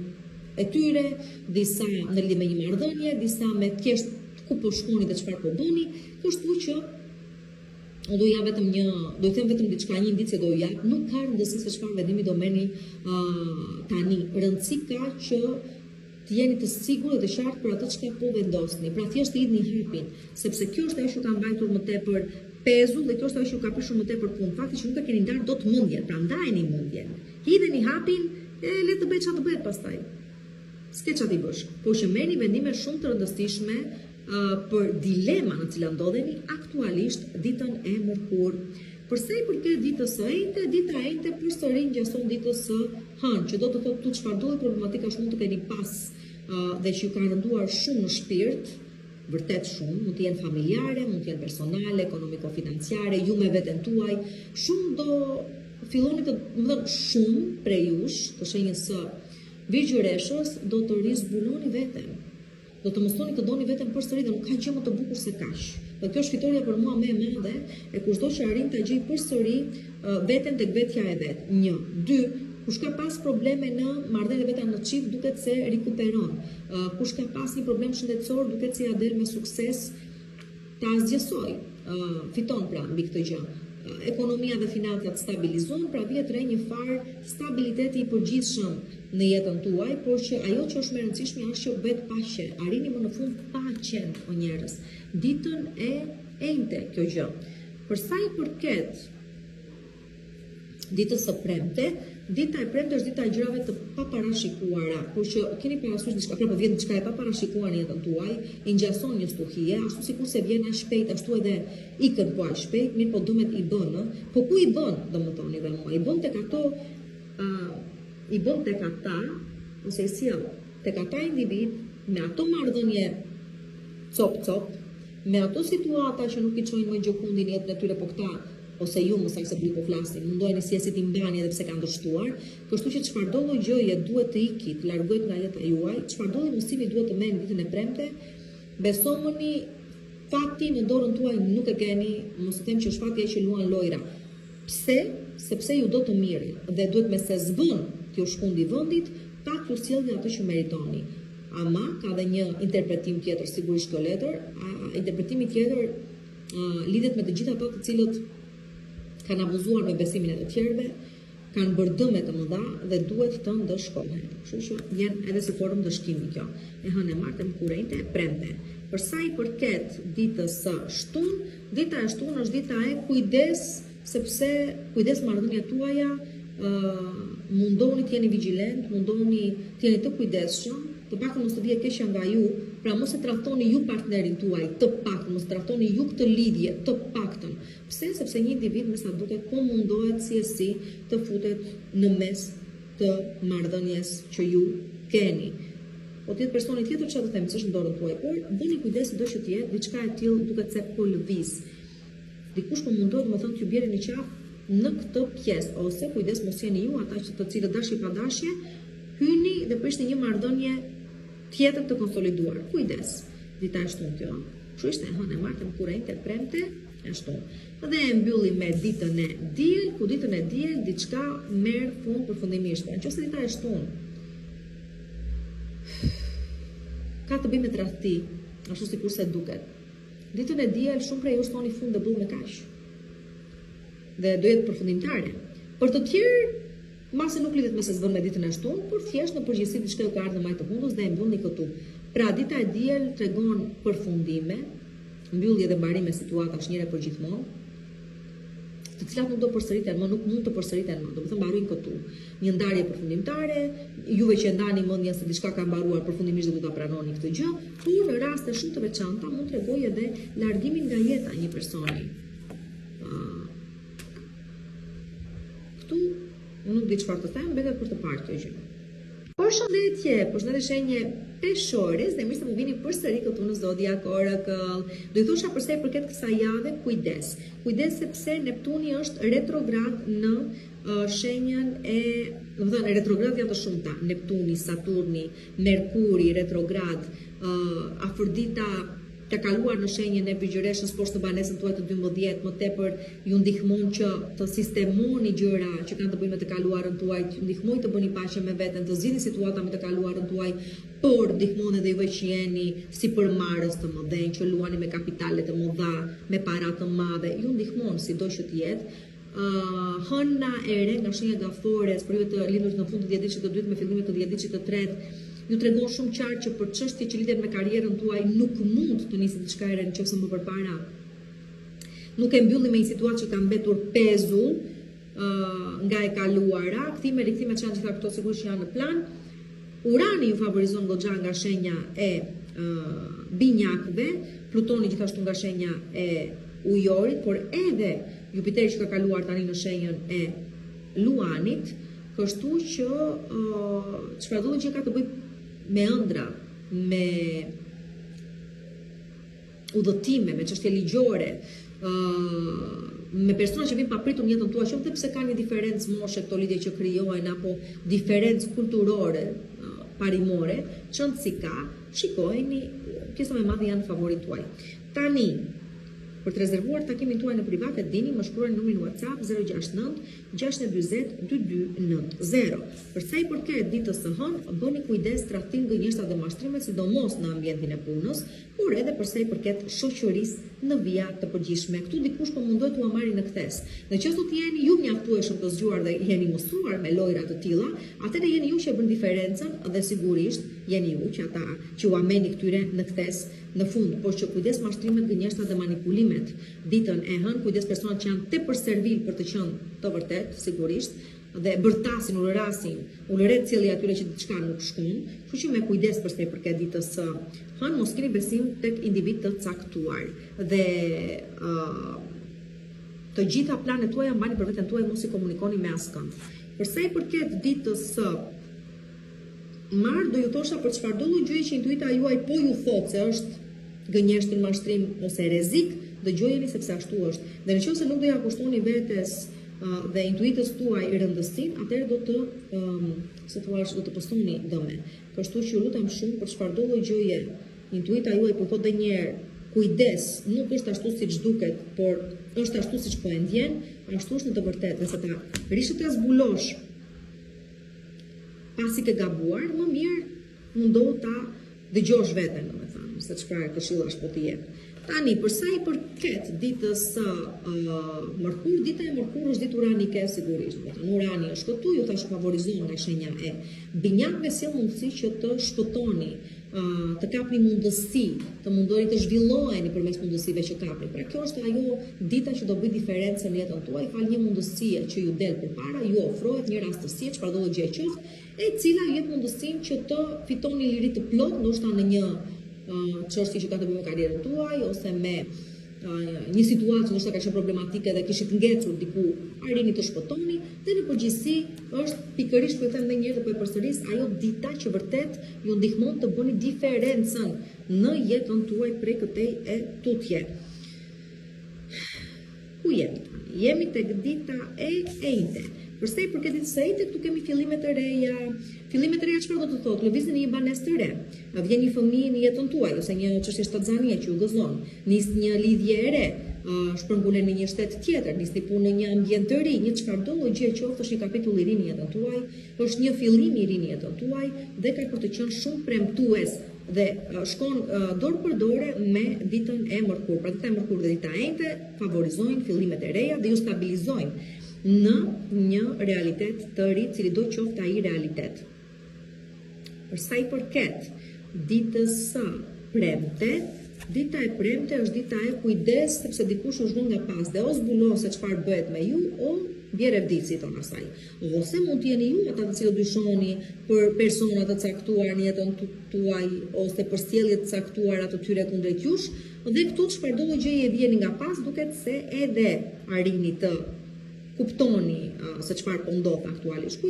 e tyre, disa në lidhje me një marrëdhënie, disa me thjesht ku po shkoni dhe çfarë po bëni, kështu që do ja vetëm do them vetëm diçka, një indicë do jap, nuk ka rëndësi se çfarë vendimi do merrni tani. Rëndësi ka që të jeni të sigurt dhe të qartë për atë çka po vendosni. Pra thjesht të hidhni hapin, sepse kjo është ajo që ka mbajtur më tepër pezull dhe kjo është ajo që ka prishur më tepër punë. Fakti që nuk e keni ndarë dot mendjen, pra ndajeni mendjen. Hidheni hapin e le të bëj çfarë do bëhet pastaj. S'ke çfarë të bësh. Po që merrni vendime shumë të rëndësishme për dilema në cilën ndodheni aktualisht ditën e mërkur. Përsa i përket ditës së enjte, dita e enjte përsëri ngjason ditës së hënë, që do të thotë tu çfarëdo problematika mund të keni pas dhe që ju ka rënduar shumë në shpirt, vërtet shumë, mund të jenë familjare, mund të jenë personale, ekonomiko-financiare, ju me veten tuaj, shumë do filloni të, më thënë, shumë prej jush, të shenjës së Virgjëreshës, do të rizbuloni veten. Do të mësoni të doni veten përsëri dhe nuk ka gjë më të bukur se kaq. Dhe kjo është fitoria për mua më e madhe, e kushdo që arrin ta gjej përsëri veten tek vetja e vet. 1, 2, kush ka pas probleme në marrëdhënie veta në çift duket se rikuperon. Kush ka pas një problem shëndetësor duket se ja del me sukses ta zgjesoj. Fiton pra mbi këtë gjë. Ekonomia dhe financat stabilizohen, pra vjet re një farë stabiliteti i përgjithshëm në jetën tuaj, por që ajo që është më e rëndësishme është që bëhet paqe. Arrini më në fund paqen, o njerëz. Ditën e enjte kjo gjë. Për sa i përket ditës së premte, dita e premte është dita e gjërave të paparashikuara, por që keni parasysh diçka, apo vjen diçka e paparashikuar në jetën tuaj, i ngjason një stuhie, ashtu sikur se vjen aq shpejt, ashtu edhe ikën po aq shpejt, mirë po duhet i bën, po ku i bën, domethënë edhe mua, i bën tek ato, i bën tek ata, ose i sjell tek ata individ me ato marrëdhënie cop, me ato situata që nuk i çojnë më gjokundin jetën e tyre, po këta ose ju më sa se bli po flasin, mundoheni si e mbani edhe pse kanë dështuar, kështu që çfarëdo lloj gjëje duhet të iki, të largohet nga jeta juaj, çfarëdo lloj mësimi duhet të merrni ditën e premte, besomuni fakti në dorën tuaj nuk e keni, mos e them që shpatja që luan lojra. Pse? Sepse ju do të mirë dhe duhet me se zbën t'ju shkundi vendit, pak t'ju sjellni atë që meritoni. Ama ka dhe një interpretim tjetër, sigurisht kjo letër, interpretimi tjetër lidhet me të gjitha ato të cilët kanë abuzuar me besimin e të tjerëve, kanë bërë dëme të mëdha dhe duhet të ndëshkohen. Kështu që vjen edhe si formë dëshkimi kjo. E hënë e martën kurrente e premte. Për sa i përket ditës së shtunë, dita e shtunë është dita e kujdes, sepse kujdes marrëdhëniet tuaja, mundoni të jeni vigjilent, mundoni të jeni të kujdesshëm, të paktën mos të vijë keqja nga ju, pra mos e trahtoni ju partnerin tuaj, të paktën mos trahtoni ju këtë lidhje, të paktën. Pse? Sepse një individ me sa duket po mundohet si të futet në mes të marrëdhënies që ju keni. Po tjetë personi tjetër që të them, s'është në dorën tuaj, por bëni kujdes do që të jetë diçka e tillë duket se po lëviz. Dikush po mundohet më thënë t'ju bjerë në qafë në këtë pjesë, ose kujdes mos jeni ju ata që të cilët dashje pa dashje hyni dhe prishni një marrëdhënie tjetër të konsoliduar. Kujdes. Dita e shtunë kjo. Kështu ishte hënë e martën kurrente e premte e shtunë. Dhe e mbylli me ditën e diel, ku ditën e diel diçka merr fund përfundimisht. Nëse dita e shtunë ka të bëjë me tradhti, ashtu sikur se duket. Ditën e diel shumë prej jush thoni fund dhe bull me kaq. Dhe do jetë përfundimtare. Për të tjerë, mase nuk lidhet me se s'bën me ditën e shtunë, por thjesht në përgjithësi diçka ka ardhur më të hundës dhe e mbyllni këtu. Pra dita e diel tregon përfundime, mbyllje dhe mbarim me situash njëra për gjithmonë, të cilat nuk do përsëriten më, nuk mund të përsëriten më. Domethënë mbarojnë këtu. Një ndarje përfundimtare, juve që ndani mendjen se diçka ka mbaruar përfundimisht dhe do ta pranoni këtë gjë, por në raste shumë të veçanta mund t'rregojë edhe largimin nga jeta e një personi. Këtu nuk di çfarë të them, mbetet për të parë këtë gjë. Përshëndetje shenje peshores dhe mirë se më vini përsëri këtu në Zodiac Oracle. Do i thosha përse i përket kësaj jave kujdes. Kujdes sepse Neptuni është retrograd në shenjën e, domethënë retrograd janë të shumta. Neptuni, Saturni, Merkuri retrograd, Afrodita ka kaluar në shenjën e Virgjëreshës poshtë të banesën tuaj të 12, më tepër ju ndihmon që të sistemoni gjëra që kanë të bëjnë me të kaluarën tuaj, ju ndihmoj të bëni paqe me veten, të zgjidhni situata me të kaluarën tuaj, por ndihmon edhe juve që jeni si përmarrës të mëdhenj, që luani me kapitale të mëdha, me para të madhe, ju ndihmon sido që të jetë. Hëna e re nga shenja Gafores, për ju të lindur në fund të dhjetëvishit të dytë me fillimin të dhjetëvishit të tretë, ju tregon shumë qartë që për çështje që lidhen me karrierën tuaj nuk mund të nisi diçka e re nëse më përpara nuk e mbylli me një situatë që ka mbetur pezull nga e kaluara, kthime rikthime që janë gjitha këto sigurisht janë në plan. Urani ju favorizon goxha nga shenja e binjakëve, Plutoni gjithashtu nga shenja e ujorit, por edhe Jupiteri që ka kaluar tani në shenjën e luanit, kështu që çfarëdo gjë ka të bëjë me ëndra, me udhëtime, me çështje ligjore, me persona që vinë papritur në jetën tuaj, qoftë pse ka një diferencë moshe këto lidhje që krijohen apo diferencë kulturore, parimore, çon si ka, shikojeni, pjesa më e madhe janë favorit tuaj. Tani, për të rezervuar takimin tuaj në privat, dini, më shkruani numrin WhatsApp 069 640 2290. Për sa i përket ditës së hënë, bëni kujdes tradhtim gënjeshtra dhe mashtrimet, sidomos në ambientin e punës, por edhe për sa i përket shoqërisë në vija të përgjithshme. Këtu dikush po mundohet t'u marrë në kthes. Nëse do të jeni ju mjaftueshëm të zgjuar dhe jeni mësuar me lojra të tilla, atëherë jeni ju që bën diferencën dhe sigurisht jeni ju që ata që u ameni këtyre në kthes në fund, por që kujdes mashtrimet, gënjeshtra dhe manipulimet ditën e hënë, kujdes personat që janë tepër servil për të qenë të vërtet, sigurisht, dhe bërtasin, ulëret cilë atyre që diçka nuk shkon, kështu që me kujdes për sa i përket ditës së hënë, mos keni besim tek individ të caktuar dhe të gjitha planet tuaja mbani për veten tuaj, mos i komunikoni me askënd. Për sa i përket ditës së martë, do ju thosha për çfarë do gjë që intuita juaj po ju thotë se është gënjeshtër, mashtrim ose rrezik, dëgjojeni sepse ashtu është. Dhe nëse nuk do ja kushtoni vetes dhe intuitës tuaj rëndësinë, atëherë do të do të postoni dëme. Kështu që ju lutem shumë për çfarë do gjëje intuita juaj po thotë edhe një herë, kujdes, nuk është ashtu siç duket, por është ashtu siç po e ndjen, ashtu është në të vërtetë, dhe se ta rishë të zbulosh pasi ke gabuar, më mirë mundohu ta dëgjosh veten, domethënë, se çfarë këshillash po të jep. Tani, për sa i përket ditës së mërkur, dita e mërkur është ditë uranike sigurisht. Urani është këtu, ju tash favorizon nga shenja e binjakëve, sjell mundësi që të shpëtoni, të kapni mundësi, të mundoni të zhvilloheni përmes mundësive që kapni. Pra kjo është ajo dita që do bëj diferencën në jetën tuaj, ka një mundësie që ju del përpara, ju ofrohet një rastësie, çfarë do gjë qoftë, e cila ju jep mundësinë që të fitoni liri të plotë, ndoshta në një çështje që ka të bëjë me karrierën tuaj ose me një situatë që ndoshta ka qenë problematike dhe kishit ngecur diku, arrini të shpëtoni, dhe në përgjithësi është pikërisht, po e them edhe një herë dhe po e përsëris, ajo dita që vërtet ju ndihmon të bëni diferencën në jetën tuaj prej këtej e tutje. Ku jemi? Jemi tek dita e ejte. Përsa i përket ditës së ejte, këtu kemi fillimet e reja. Fillimet e reja çfarë do të thotë? Lëvizni në një banesë të re. Vjen një fëmijë në jetën tuaj ose një çështje shtatzanie që ju gëzon. Nis një lidhje e re, shpërngulen në një shtet tjetër, nisni punë në një ambient të ri, një çfarëdo gjë qoftë, është një kapitull i ri në jetën tuaj, është një fillim i ri në jetën tuaj dhe ka për të qenë shumë premtues dhe shkon dorë për dorë me ditën e mërkur. Pra dita e mërkur dhe dita e ejte favorizojnë fillimet e reja dhe ju stabilizojnë në një realitet të ri, cili do qoftë ai realitet. Për sa i përket ditës së premte, dita e premte është dita e kujdes, sepse dikush u zhgon nga pas dhe o zbulon se çfarë bëhet me ju, o bie revdit, si thon asaj. Ose mund të jeni ju ata të cilët dyshoni për persona të caktuar në jetën tuaj ose për sjellje të caktuara të tyre kundrejt jush, dhe këtu çfarëdo gjëje vjen nga pas, duket se edhe arrini të kuptoni se çfarë po ndodh aktualisht.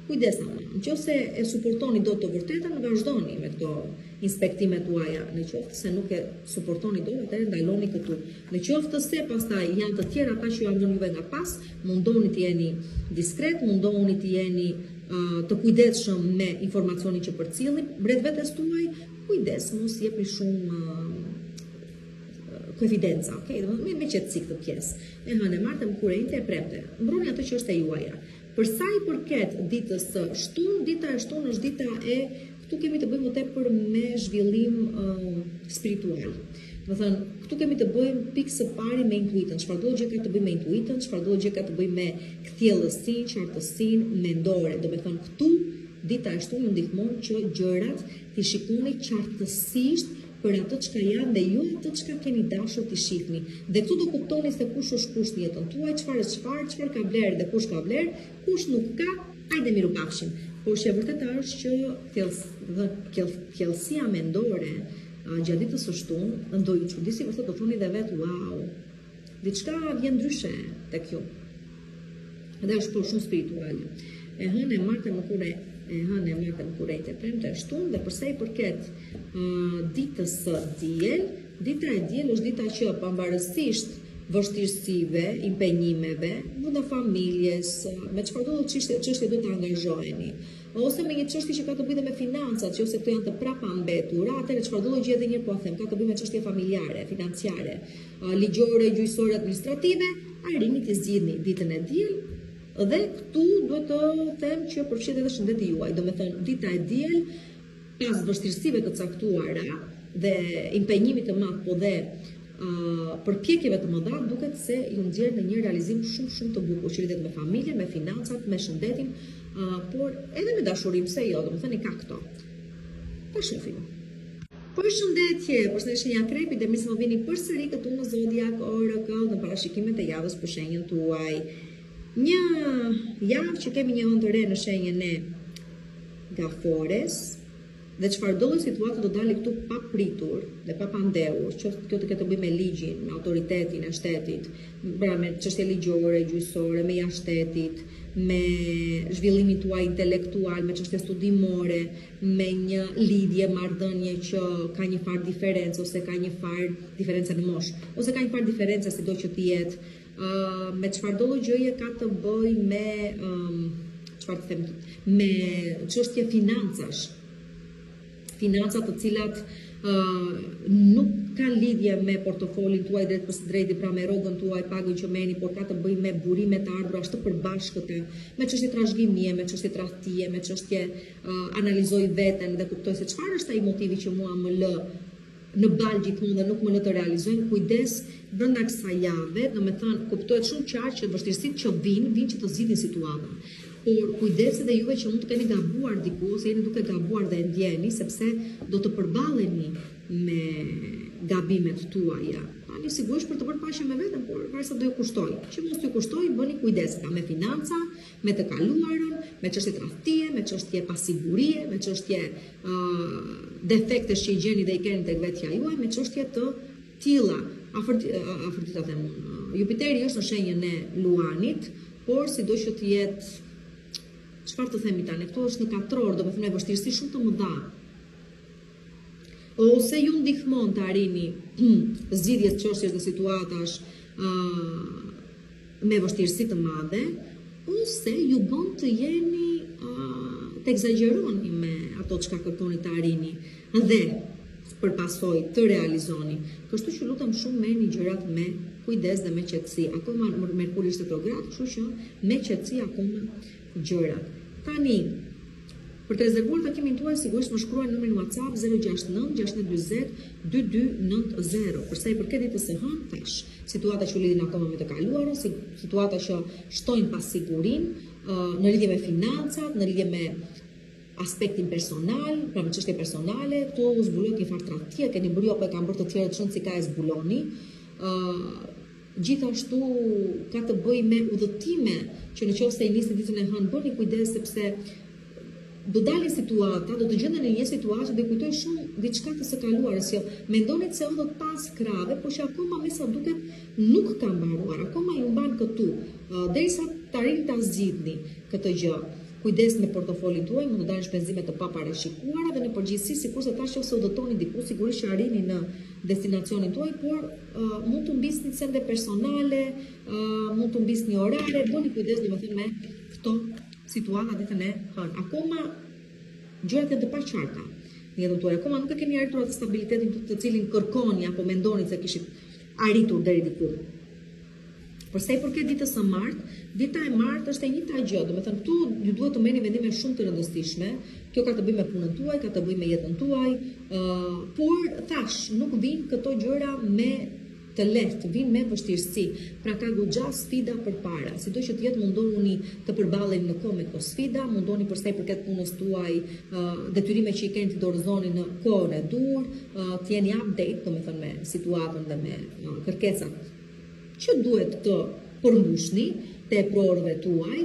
Kujdes ama. Nëse e suportoni dot të vërtetën, vazhdoni me këto inspektimet tuaja. Nëse se nuk e suportoni dot, atëherë ndaloni këtu. Nëse se pastaj janë të tjerë ata që ju andon juve nga pas, mundoni të jeni diskret, mundoni të jeni të kujdesshëm me informacionin që përcjellni brez vetes tuaj. Kujdes, mos jepni shumë konfidenca, okay? Me qetësi këtë pjesë. E hënë e martë, mërkur e ejte e premte. Mbroni atë që është e juaja. Për sa i përket ditës së shtunë, dita e shtunë është dita e, këtu kemi të bëjmë më tepër me zhvillim spiritual. Do thënë, këtu kemi të bëjmë pikë së pari me intuitën. Çfarëdo gjë ka të bëjë me intuitën, çfarëdo gjë ka të bëjë me kthjellësinë, qartësinë mendore. Do të thënë, këtu dita e shtunë ju ndihmon që gjërat ti shikoni qartësisht për atë çka janë dhe ju atë çka keni dashur t'i shihni. Dhe këtu do kuptoni se kush është kush në jetën tuaj, çfarë ka vlerë dhe kush ka vlerë, kush nuk ka, hajde mirupafshim. Por që e vërteta është që thellësia mendore gjatë ditës së shtunë do ju çuditësi, ose do thoni dhe vetë, wow, diçka vjen ndryshe tek ju. Dhe është por shumë spirituale. E hënë e martë më kurejt e premte shtunë, dhe përsa i përket ditës së diel, dita e diel është dita që pavarësisht vështirësive, impenjimeve, në familjes, me çfarëdo çështje do të angazhoheni, ose me një çështje që ka të bëjë me financat, nëse këto janë të prapambetura, atëherë çfarëdo gjë edhe një po them, ka të bëjë me çështje familjare, financiare, ligjore, gjyqësore, administrative, arrini të zgjidhni ditën e diel, dhe këtu duhet të them që përfshihet edhe shëndeti juaj, domethënë dita e diel, pas vështirësive të caktuara dhe impenjimit të madh, po dhe përpjekjeve të mëdha, duket se ju nxjerr në një realizim shumë të bukur, që lidhet me familjen, me financat, me shëndetin, por edhe me dashurinë, pse jo, domethënë ka këto. Ta shohim. Përshëndetje, përshëndetje shenja Akrepi, dhe mirë se më vini përsëri këtu në Zodiac Oracle në parashikimet e javës për shenjën tuaj. Një javë që kemi një ëndër të re në shenjën e Gafores, dhe çfarë do lloj situate do dalë këtu pa pritur dhe pa pandehur, qoftë kjo të ketë të bëjë me ligjin, me autoritetin e shtetit, pra me çështje ligjore, gjyqësore, me jashtëtetit, me zhvillimin tuaj intelektual, me çështje studimore, me një lidhje, marrëdhënie që ka një farë diferencë ose ka një farë diferencë në moshë, ose ka një farë diferencë sido që të jetë, me çfarëdo lloj gjëje ka të bëjë me çfarë të them, me çështje financash. Financat të cilat nuk kanë lidhje me portofolin tuaj drejt për drejti, pra me rrogën tuaj, pagën që merrni, por ka të bëjë me burime të ardhura të përbashkëta, me çështje trashëgimie, me çështje tradhtie, me çështje analizoj veten dhe kuptoj se çfarë është ai motivi që mua më lë në balë gjithmonë dhe nuk më lë të realizojmë. Kujdes brenda kësaj jave, domethënë kuptohet shumë qartë që vështirësitë që vinë që të zgjidhin situatën. Por kujdes edhe juve që mund të keni gabuar diku ose jeni duke gabuar dhe e ndjeni, sepse do të përballeni me gabimet tuaja. Tani sigurisht për të bërë paqe me veten, por varësa do ju kushtoj. Që mos ju kushtoj, bëni kujdes me financa, me të kaluarën, me çështje tradhtie, me çështje pasigurie, me çështje defektesh që i gjeni dhe i keni tek vetja juaj, me çështje të tilla. Afërdita them unë. Jupiteri është në shenjën e Luanit, por sido që të jetë çfarë të themi tani, këtu është në katror, domethënë me vështirësi shumë të mëdha. Ose ju ndihmon të arrini zgjidhje të çështjesh dhe situatash me vështirësi të mëdha, ose ju bën të jeni të egzagjeroni me ato çka kërkoni të arrini dhe për pasojë të realizoni. Kështu që lutem shumë merrni gjërat me kujdes dhe me qetësi. Akoma Merkuri është retrograd, kështu që me qetësi akoma gjërat. Tani, për të rezervuar takimin tuaj, sigurisht më shkruaj numrin WhatsApp 069 640 2290. Për sa i përket ditës së hënë, thash, situata që lidhin akoma me të kaluarën, situata që shtojnë pasigurinë, në lidhje me financat, në lidhje me aspektin personal, pra me çështje personale, këtu zbulohet një farë tradhtie, keni bërë apo e kanë bërë të tjerë çon si ka e zbuloni. Gjithashtu ka të bëjë me udhëtime që nëse i nisni ditën e hënë, bëni kujdes sepse do dalin situata, do të gjenden në një situatë dhe kujtoj shumë diçka të së kaluarës, jo mendonit se do të pas krave, por që akoma me sa duket nuk ka mbaruar, akoma ju mban këtu, derisa të arrini ta zgjidhni këtë gjë. Kujdes me portofolin tuaj, mund të dalin shpenzime të paparashikuara dhe në përgjithësi, sikurse tash ose udhëtoni diku, sigurisht që arrini në destinacionin tuaj, por mund të mbisni sende personale, mund të mbisni orare, bëni kujdes domethënë me këto situata ditën e hënë. Akoma gjërat janë të paqarta në jetën tuaj. Akoma nuk e keni arritur atë stabilitetin të cilin kërkoni apo mendoni se kishit arritur deri diku. Por sa i përket ditës së martë, dita e martë është e njëjta gjë, domethënë këtu ju duhet të merrni vendime shumë të rëndësishme. Kjo ka të bëjë me punën tuaj, ka të bëjë me jetën tuaj, por thash, nuk vinë këto gjëra me të lehtë, vinë me vështirësi. Pra ka goxha sfida përpara. Sido që të jetë mundoni të përballeni në kohë me këto sfida, mundoni për sa i përket punës tuaj, detyrime që i keni të dorëzoni në kohën e dur, të jeni update, domethënë me situatën dhe me kërkesat që duhet të përmbushni te prorëve tuaj.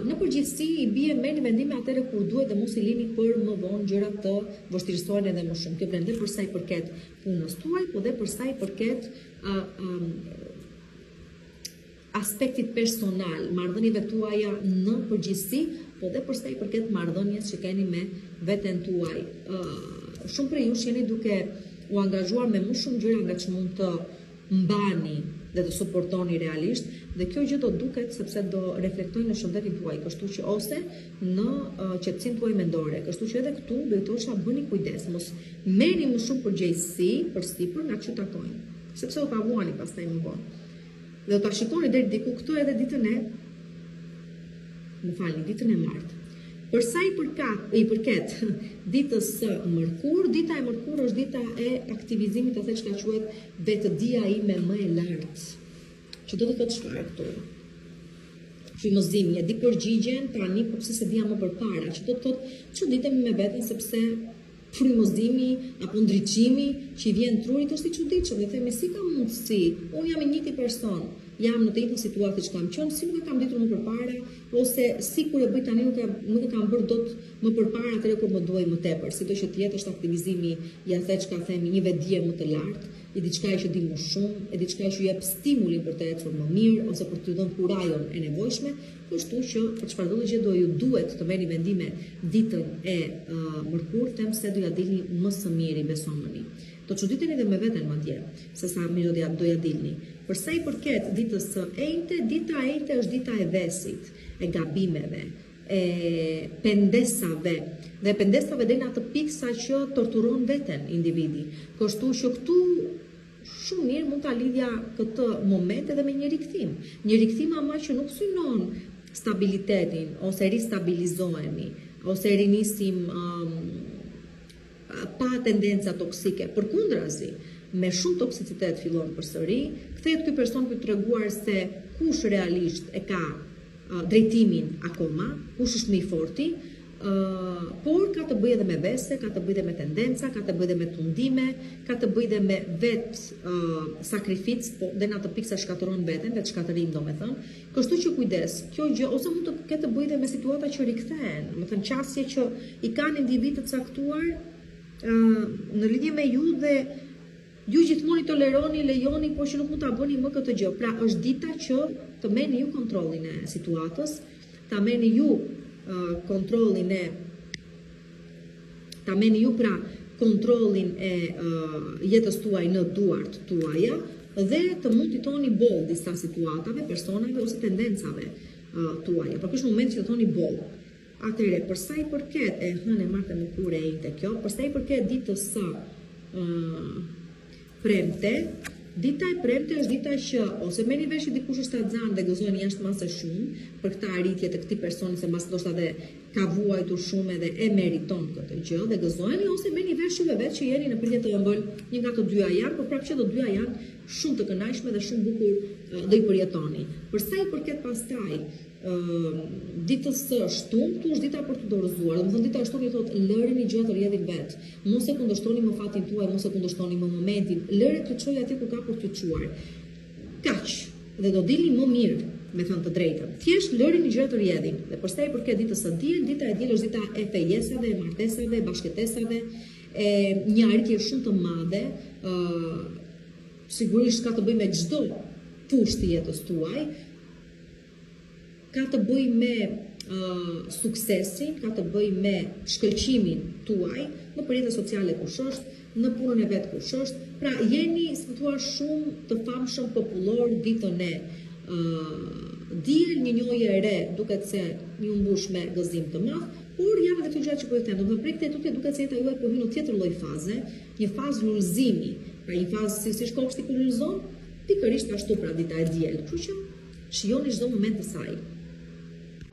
Në përgjithësi i bie merrni vendime atëherë kur duhet dhe mos i lini për më vonë gjërat të vështirësohen edhe më shumë. Kjo vlen dhe për sa i përket punës tuaj, po dhe për sa i përket aspektit personal, marrëdhënieve tuaja në përgjithësi, po dhe për sa i përket marrëdhënies që keni me veten tuaj. Shumë prej jush jeni duke u angazhuar me më shumë gjëra nga që mund të mbani dhe të suportoni realisht, dhe kjo gjë do duket sepse do reflektojnë në shëndetin tuaj, kështu që ose në qetësinë tuaj mendore. Kështu që edhe këtu do të thosha bëni kujdes, mos merrni më shumë përgjegjësi përsipër nga çu takojnë, sepse do ta vuani pastaj më vonë. Dhe do ta shikoni deri diku këtu edhe ditën e martë. Për sa i përket ditës së mërkur, dita e mërkur është dita e aktivizimit asaj çka quhet vetëdia ime më e lartë. Që do të thotë çfarë këtu? Frymëzimi, e di përgjigjen tani, po pse se dija më përpara, që do të thotë çuditemi me veten sepse frymëzimi apo ndriçimi që i vjen trurit është i çuditshëm, dhe themi si ka mundësi, unë jam i njëjti person, jam në të njëjtën situatë që kam qenë, si nuk e kam ditur më përpara, ose si kur e bëj tani nuk e kam bërë dot më përpara atëherë kur më duaj më tepër, sido që të jetë është aktivizimi i asaj çka themi një vetdije më të lartë, i diçka që di më shumë, e diçka që jep stimulin për të ecur më mirë ose për të dhënë kurajon e nevojshme, kështu që për çfarëdo gjë do ju duhet të merrni vendime ditën e mërkur, them se do ja dilni më së miri, besomuni. Do çuditeni edhe me veten madje, se sa mirë do ja dilni. Për sa i përket ditës së enjte, dita e enjte është dita e vesit, e gabimeve, e pendesave, dhe pendesave deri në atë pikë sa që torturon veten individi. Kështu që këtu shumë mirë mund ta lidhja këtë moment edhe me një rikthim. Një rikthim ama që nuk synon stabilitetin, ose ristabilizohemi, ose rinisim pa tendenca toksike. Përkundrazi, me shumë toksicitet fillon përsëri, kthehet ky person për të treguar se kush realisht e ka drejtimin akoma, kush është më i forti, por ka të bëjë edhe me vese, ka të bëjë edhe me tendenca, ka të bëjë edhe me tundime, ka të bëjë edhe me sakrificë, po dhe në atë pikë sa shkatëron veten, vetë shkatërim domethënë. Kështu që kujdes, kjo gjë ose mund të ketë të bëjë edhe me situata që rikthehen, domethënë çësje që i kanë individ të caktuar në lidhje me ju dhe ju gjithmonë i toleroni, lejoni, por që nuk mund ta bëni më këtë gjë. Pra është dita që të merrni ju kontrollin e situatës, ta merrni ju kontrollin e jetës tuaj në duart tuaja dhe të mund të toni boll disa situatave, personave ose tendencave tuaja. Por është momenti që të toni boll. Atëherë, për sa i përket hënë martë në kurë e inte kjo, për sa i përket ditës së premte, dita e premte është dita që ose merrni vesh që dikush është atzan dhe gëzojeni jashtë masë shumë për këtë arritje të këtij personi se mbas ndoshta dhe ka vuajtur shumë edhe e meriton këtë gjë dhe gëzojeni, ose merrni vesh juve vetë që jeni në pritje të ëmbël, një nga të dyja janë, por prapë që të dyja janë shumë të kënaqshme dhe shumë bukur do i përjetoni. Për sa i përket pastaj ditës së shtunë, këtu është dita për të dorëzuar. Domethënë dita e shtunë thotë lërini gjë të rrjedhin vet. Mos e kundërshtoni më fatin tuaj, mos e kundërshtoni më momentin. Lëre të çojë aty ku ka për të çuar. Kaq. Dhe do dilni më mirë, me thënë të drejtën. Thjesht lërini gjë të rrjedhin. Dhe për sa i përket ditës së diel, dita e diel është dita e fejesave, e martesave, bashkëtesave, e një arritje shumë të madhe, sigurisht ka të bëjë me çdo fushë të jetës tuaj. Ka të bëj me suksesin, ka të bëj me shkëlqimin tuaj, në përjetën sociale kush është, në punën e vetë kush është. Pra, jeni, si thua, shumë të famshëm popullor ditën e diel, një njohje e re, duket se një mbush me gëzim të madh, por janë edhe këto gjëra që po i them. Domethënë prej këtij tutje duket se jeta juaj po hyn në tjetër lloj faze, një fazë lulëzimi, pra një fazë si kopshti kur lulëzon, pikërisht ashtu pra dita e diel. Kështu që shijoni çdo moment të saj.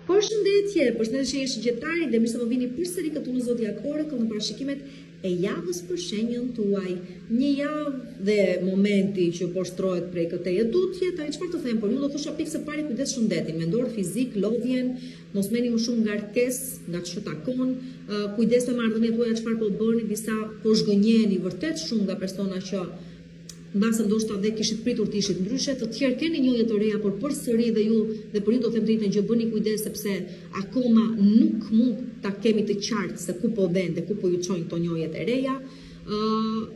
Përshëndetje shigjetari dhe mirë se më vini përsëri këtu në Zodiac Oracle në parashikimet e javës për shenjën tuaj. Një javë dhe momenti që po shtrohet prej këtej tutje, tani çfarë të them, por unë do thosha pikë së pari kujdes shëndetin, mendor, fizik, lodhjen, mos merrni më shumë ngarkesë nga ç'u takon, kujdes me marrëdhëniet tuaja çfarë po bëni, disa po zhgënjeheni vërtet shumë nga persona që mbase ndoshta dhe kishit pritur të ishit ndryshe, të tjerë keni njohje të reja, por përsëri dhe për ju do them drejtën gjë, bëni kujdes sepse akoma nuk mund ta kemi të qartë se ku po vjen dhe ku po ju çojnë këto njohjet e reja.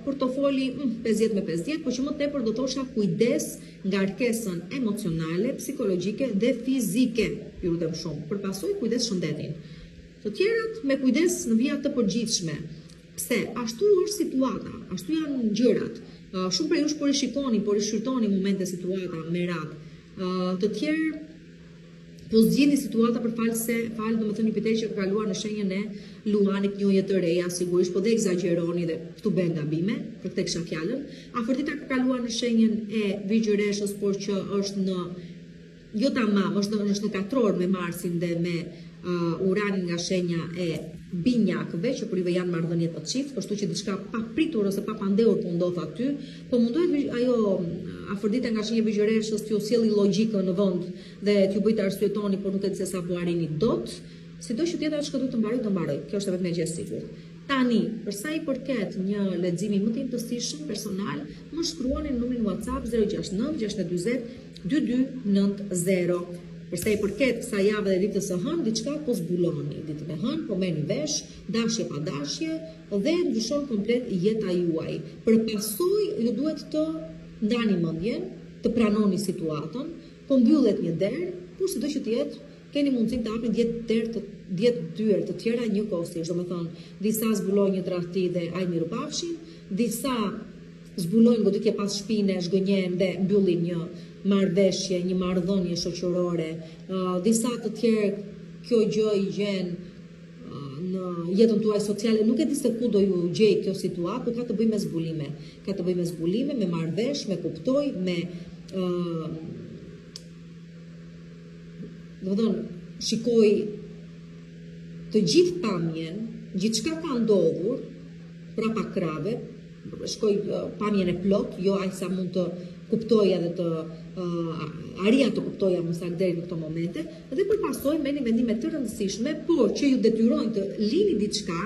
Portofoli 50 me 50, por që më tepër do thosha kujdes ngarkesën emocionale, psikologjike dhe fizike. Ju lutem shumë. Përpasoj kujdes shëndetin. Të tjerat me kujdes në vija të përgjithshme. Pse? Ashtu është situata, ashtu janë gjërat. Shumë prej jush por e shikoni, por e shqyrtoni momente situata me radhë. Të tjerë po zgjidhni situata për falë domethënë një pitej që ka kaluar në shenjën e luanit një të reja, sigurisht, po dhe egzagjeroni dhe këtu bën gabime, për këtë kisha fjalën. Afrodita ka kaluar në shenjën e Vigjereshës, por që është në jo tamam, është në katror me Marsin dhe me Uranin nga shenja e binjakëve, që për ive janë marrëdhënie të çift, kështu që diçka pa pritur ose pa pandehur po ndodh aty, po mundohet ajo Afrodita nga shenja e Vigjereshës t'ju sjelli logjikën në vend dhe t'ju bëj të arsyetoni, por nuk e di se sa po arrini dot. Sido që tjetër çka duhet të mbaroj, do mbaroj. Kjo është vetëm një gjë e sigurt. Tani, për sa i përket një leximi më të imtësishëm personal, më shkruani në numrin WhatsApp 069 640 2290. Për sa i përket kësaj jave dhe ditës së hënë, diçka po zbuloni. Ditën e hënë po merrni vesh, dashje pa dashje dhe ndryshon komplet jeta juaj. Për pasojë ju duhet të ndani mendjen, të pranoni situatën, po mbyllet një derë, por sido që të jetë keni mundësinë të hapni 10 dyert të tjera njëkohësisht, domethënë disa zbulojnë një tradhti dhe ai mirupafshin, disa zbulojnë goditje pas shpine, zhgënjen dhe mbyllin një marrëveshje, një marrëdhënie shoqërore, disa të tjerë kjo gjë i gjen në jetën tuaj sociale, nuk e di se ku do ju gjej kjo situatë, por ka të bëjë me zbulime. Ka të bëjë me zbulime, me marrëvesh, me kuptoj, me shikoj të gjithë pamjen, gjithçka ka ndodhur prapa krave, shkoj pamjen e plot, jo aq sa mund të kuptoja dhe të arria të kuptoja më saktë deri në këto momente, dhe përpasoj merrni vendime të rëndësishme, por që ju detyrojnë të lini diçka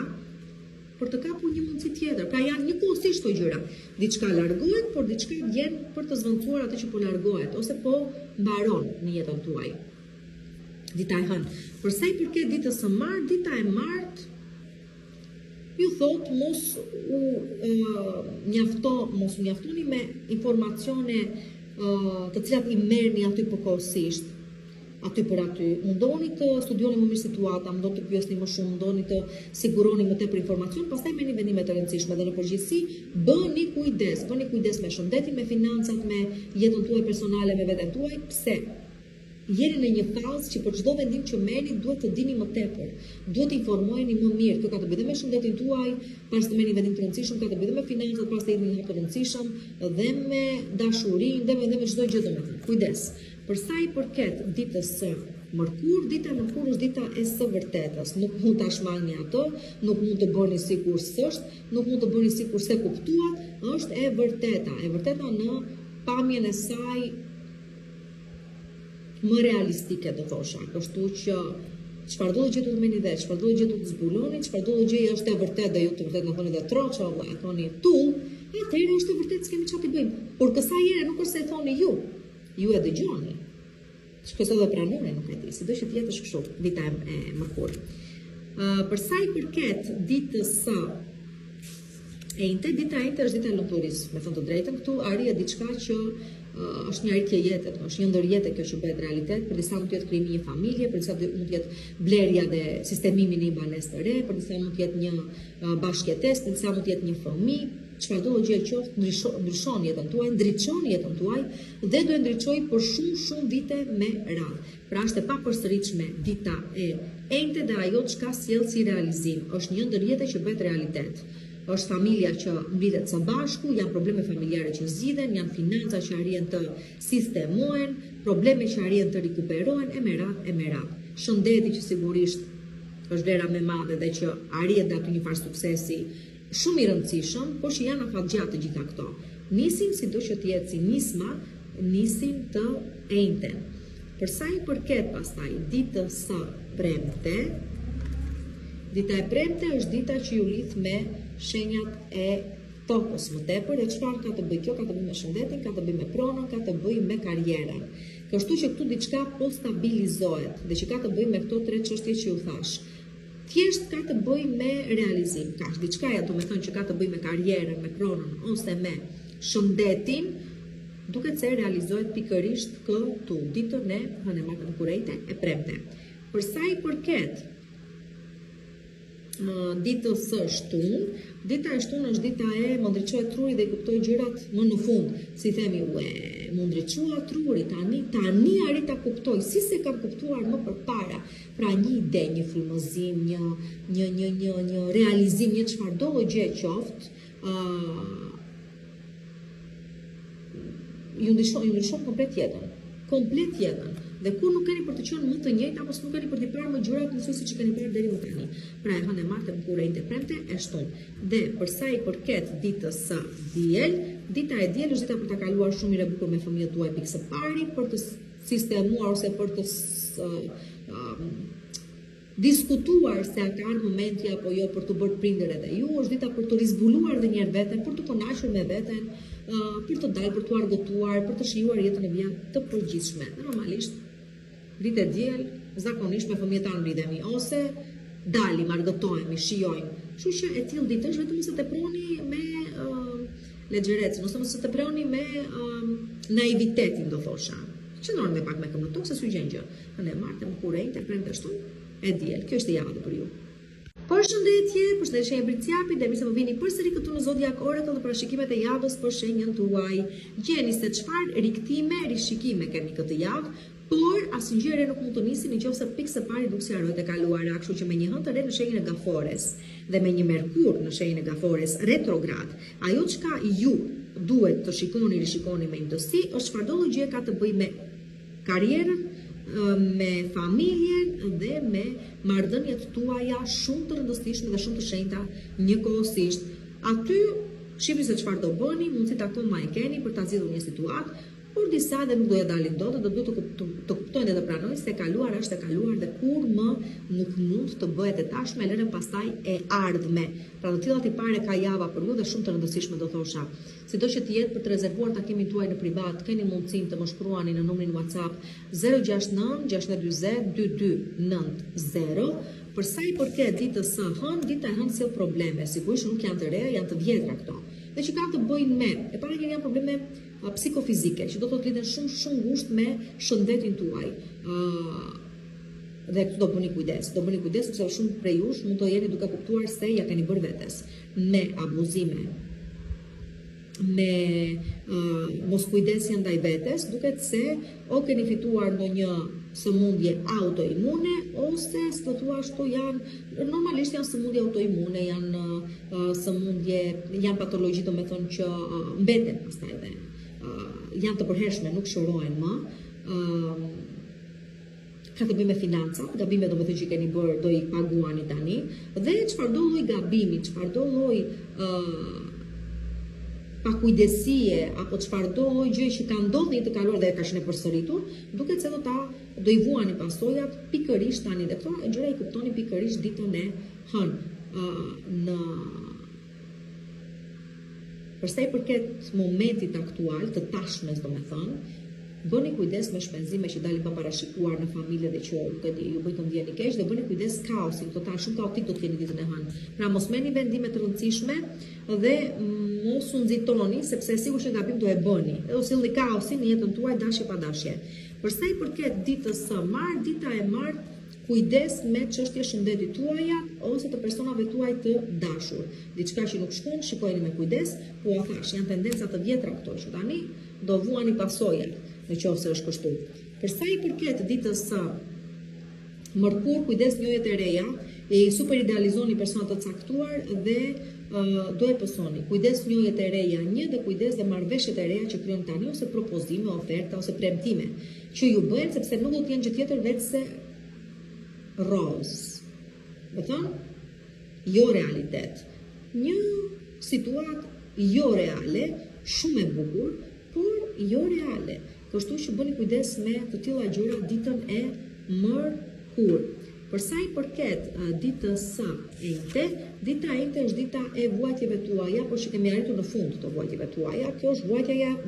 për të kapur një mundësi tjetër. Pra janë njëkohësisht këto gjëra. Diçka largohet, por diçka vjen për të zvendosur atë që po largohet ose po mbaron në jetën tuaj. Dita e hënë. Për sa i përket ditës së martë, dita e martë ju thot mos u mjaftoni me informacione të cilat i merrni aty përkohësisht, aty për aty. Mundoni të studioni më mirë situata, mundoni të pyesni më shumë, mundoni të siguroni më tepër informacion, pastaj merrni vendime të rëndësishme dhe në përgjithësi bëni kujdes me shëndetin, me financat, me jetën tuaj personale, me veten tuaj. Pse? Jeni në një fazë që për çdo vendim që merrni duhet të dini më tepër, duhet të informoheni më mirë. Kjo ka të bëjë dhe me shëndetin tuaj, pas të merrni vendim të rëndësishëm, ka të bëjë dhe me financat, pas të jeni një hap të rëndësishëm, dhe me dashurinë, dhe me çdo gjë domethënë. Kujdes. Për sa i përket ditës së mërkur, dita e mërkur është dita e së vërtetës. Nuk mund ta shmangni atë, nuk mund të bëni sikur s'është, nuk mund të bëni sikur se kuptuat, është e vërteta në pamjen e saj më realistike, do thosha. Kështu që çfarëdo gjë do të merrni vesh, çfarëdo gjë do të zbuloni, çfarëdo gjë është e vërtetë dhe ju të vërtetë na thoni dhe troço, e thoni tull, atëherë është e vërtetë, s'kemi çfarë të bëjmë. Por kësaj here nuk është se e thoni ju e dëgjoni. Shpresoj dhe pranoni, nuk e di, sido që të jetë kështu, dita e mërkur. Për sa i përket ditës së dita e njëjtë është dita e lumturisë, me thënë të drejtën, këtu arrihet diçka që është një arritje jete, është një ndërjetë kjo që bëhet realitet, për disa mund të jetë krijimi një familje, për disa mund të jetë blerja dhe sistemimi në një banesë të re, për disa mund të jetë një bashkëjetesë, për disa mund të jetë një fëmijë, çfarëdo gjë qoftë, ndryshon jetën tuaj, ndriçon jetën tuaj dhe do e ndriçoj për shumë vite me radhë. Pra është e papërsëritshme dita e njëjtë dhe ajo çka sjell si realizim, është një ndërjetë që bëhet realitet. Është familja që mblidhet së bashku, janë probleme familjare që zgjidhen, janë financa që arrin të sistemohen, probleme që arrin të rikuperohen e me radhë. Shëndeti që sigurisht është vlera më e madhe dhe që arrin të aty një farë suksesi shumë i rëndësishëm, por që janë afatgjatë të gjitha këto. Nisin sido që të jetë si nisma, nisin të njëjtën. Për sa i përket pastaj ditës së premte, dita e premte është dita që ju lidh me shenjat e tokës më tepër, e çfarë ka të bëjë kjo, ka të bëjë me shëndetin, ka të bëjë me pronën, ka të bëjë me karrierën. Kështu që këtu diçka po stabilizohet dhe që ka të bëjë me këto tre çështje që ju thash. Thjesht ka të bëjë me realizim. Ka diçka do të thonë që ka të bëjë me karrierën, me pronën ose me shëndetin, duket se realizohet pikërisht këtu ditën e hënë martën kurrejte e premte. Për sa i përket ditës së shtunë. Dita e shtunë është dita e më ndriçohet truri dhe i kuptoj gjërat më në fund. Si themi, më ndriçua truri, tani arrita kuptoj, si se kam kuptuar më përpara. Pra një ide, një frymëzim, një realizim, një çfarëdo gjë qoftë, ju ndryshon komplet jetën. Dhe kur nuk keni për të qenë më të njëjtë apo nuk keni për të parë më gjërat në siç i keni parë deri më tani. Pra e hënë martë më kurrë premte e shtunë. Dhe për sa i përket ditës së diel, dita e diel është dita për ta kaluar shumë mirë e bukur me fëmijët tuaj pikë së pari, për të sistemuar ose për të diskutuar se a kanë momenti apo jo për të bërë prindër edhe ju, është dita për të rizbuluar dhe njerë veten, për të kënaqur me veten, për të dalë, për të argëtuar, për të shijuar jetën e vija të përgjithshme. Normalisht ditë e diel, zakonisht me fëmijët tanë mridhemi, ose dalim, argëtohemi, shijojmë. Kështu që e tillë ditë është vetëm mos e teproni me leggjerecën, ose mos e teproni me naivitetin, do thosha. Qëndroni me pak me këmbë në tokë, se s'u gjen gjë. Ne martë më kurrë të premte shtunë e diel. Kjo është e javë për ju. Përshëndetje Briciapi, dhe mirë se më vini përsëri këtu në Zodiac Oracle dhe parashikimet e javës për shenjën tuaj. Gjeni se çfarë riktime, rishikime keni këtë javë, por asnjë gjë nuk mund të nisi nëse pikë së pari nuk si harrohet e kaluara, kështu që me një hënë të re në shenjën e Gafores dhe me një Merkur në shenjën e Gafores retrograd, ajo çka ju duhet të shikoni, rishikoni me indësi, është çfarëdo gjë ka të bëjë me karrierën, me familjen dhe me marrëdhëniet tuaja shumë të rëndësishme dhe shumë të shenjta njëkohësisht. Aty shihni se çfarë do bëni, mundësit akoma e keni për ta zgjidhur një situatë, por disa dhe nuk do ja dalin dot, do duhet të kuptojnë dhe të pranojnë se e kaluar është e kaluar dhe kur më nuk mund të bëhet e tashme, lërën pastaj e ardhme. Pra do t'illat i pare ka java për ju dhe shumë të rëndësishme do thosha. Sido që të jetë për të rezervuar takimin tuaj në privat, keni mundësinë të më shkruani në numrin WhatsApp 069 640 2290. Për sa i përket ditës së hënë, dita e hënë sjell probleme, sigurisht nuk janë të reja, janë të vjetra këto. Dhe që kanë të bëjnë me, e para që janë probleme psikofizike, që do të lidhen shumë ngushtë me shëndetin tuaj. Dhe këtu do bëni kujdes, sepse shumë prej jush mund të jeni duke kuptuar se ja keni bërë vetes me abuzime, me mos kujdesje ndaj vetes, duket se o keni fituar ndonjë sëmundje autoimune, ose së të thua ashtu normalisht janë sëmundje autoimune, janë patologji do me thonë që mbeten pastaj dhe janë të përhershme, nuk shërohen më, ka të bëjë me financat, gabime do me thënë që keni bërë, do i paguani tani, dhe çfarëdo lloj gabimi, çfarëdo lloj pakujdesie apo çfarëdo lloj gjë që ka ndodhur në të kaluar dhe ka shënë përsëritur, duket se do i vuani pasojat pikërisht tani dhe këto gjëra i kuptoni pikërisht ditën e hënë. Përsa i përket momentit aktual të tashmes, domethënë, bëni kujdes me shpenzime që dalin pa parashikuar në familje dhe që ju bëjnë të ndjeni keq dhe bëni kujdes kaosin total, shumë kaotik do të jeni ditën e hënë. Pra mos merrni vendime të rëndësishme dhe mos u nxitoni sepse sigurisht që gabim do e bëni. Do sillni kaosin në jetën tuaj dashje pa dashje. Përsa i përket ditës së martë, dita e martë, kujdes me çështje shëndetit tuaja ose të personave tuaj të dashur. Diçka që nuk shkon, shikojeni me kujdes, po a thash, janë tendenca të vjetra këto që tani do vuani pasojat, nëse është kështu. Përsa i përket ditës së Mërkur, kujdes njohjet e reja, e super idealizoni persona të caktuar dhe do e pësoni. Kujdes njohjet e reja një dhe kujdes dhe marrëveshjet e reja që krijojnë tani ose propozime, oferta ose premtime që ju bëhen sepse nuk do të jenë gjë tjetër veç se roz. Do thënë, jo realitet. Një situatë jo reale, shumë e bukur, por jo reale. Kështu që bëni kujdes me të tilla gjëra ditën e Mërkur. Përsa i përket ditës së Enjte, dita e Enjte është dita e vuajtjeve tuaja, por që kemi arritur në fund të vuajtjeve tuaja. Kjo është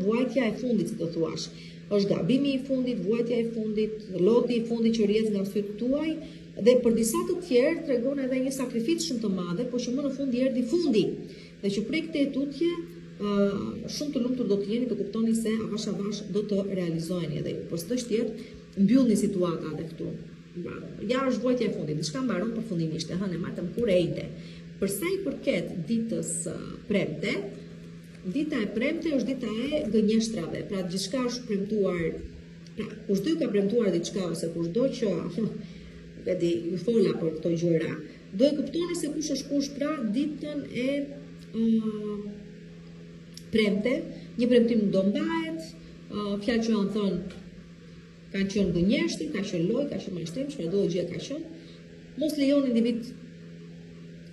vuajtja e fundit, si të thuash. Është gabimi i fundit, vuajtja e fundit, loti i fundit që rrjedh nga sytë tuaj, dhe për disa të tjerë tregon edhe një sakrificë shumë të madhe, por që më në fund i erdhi fundi. Dhe që prej këtij tutje shumë të lumtur do të jeni të kuptoni se avash do të realizoheni edhe ju. Por s'do të jetë mbyllni situata edhe këtu. Ja është vuajtja e fundit, diçka mbaron përfundimisht, e hënë e martëm kur e ide. Për sa i përket ditës premte, dita e premte është dita e gënjeshtrave, pra diçka është premtuar, pra kushdo ju ka premtuar diçka ose kushdo që ju fola për këto gjëra, do e kuptoni se kush është kush, pra ditën e premte, një premtim do mbahet, fjalë që janë thënë kanë qenë gënjeshtër, ka qenë lojë, ka qenë mashtrim, çfarëdo gjë ka qenë. Mos lejoni individ,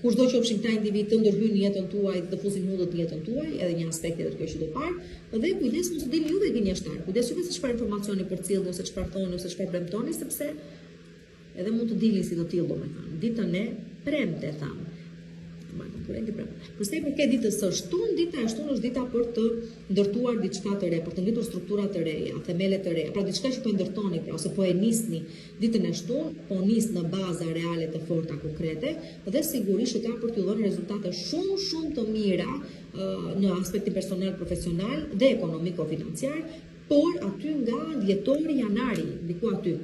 kushdo qofshin këta individ të ndërhyjnë në jetën tuaj, të fusin hudhët në jetën tuaj, edhe një aspekt tjetër kjo që do parë, dhe kujdes mos u dilni juve gënjeshtar. Kujdes juve se çfarë informacioni përcjellni ose çfarë thoni ose çfarë premtoni, sepse edhe mund të dilni si do t'ilë, domethënë. Ditën e premte thamë. Përsa i përket ditës së shtunë, dita e shtunë është dita për të ndërtuar diçka të re, për të ngritur struktura të reja, themele të reja, pra diçka që po e ndërtoni, pra ose po e nisni ditën e shtunë, po nis në baza reale të forta konkrete, dhe sigurisht ka për t'ju dhënë rezultate shumë të mira në aspektin personal, profesional dhe ekonomiko-financiar, por aty nga dhjetori janari, diku aty,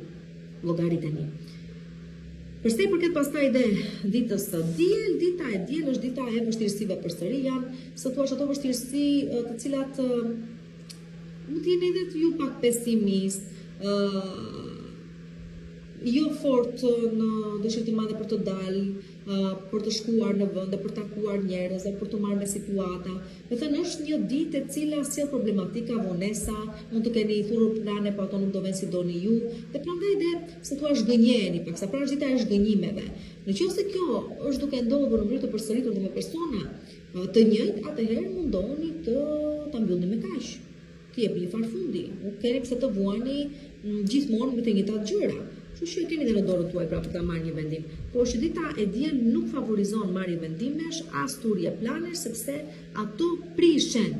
llogariteni. Përsa i përket pastaj dhe ditës së diel, dita e diel është dita e vështirësive përsëri, janë së thua ato vështirësi të cilat mund të jeni edhe ju pak pesimist, jo fort në dëshirë të madhe për të dalë, për të shkuar në vend, për të takuar njerëz, për të marrë me situata. Me thënë është një ditë e cila sjell problematika, vonesa, mund të keni thurur plane, po ato nuk do vënë si doni ju, dhe prandaj dhe se thua zhgënjeni pak, sa pra është dita e zhgënjimeve. Nëse kjo është duke ndodhur në mënyrë të përsëritur dhe me persona të njëjtë, atëherë mundoni ta mbyllni me kaq. Të jepni një farfundi, nuk keni pse të vuani gjithmonë me të njëjtat gjëra. Kështu që keni dhe në dorën tuaj pra për ta marrë një vendim. Por që dita e diel nuk favorizon marrje vendimesh, as turje planesh, sepse ato prishen.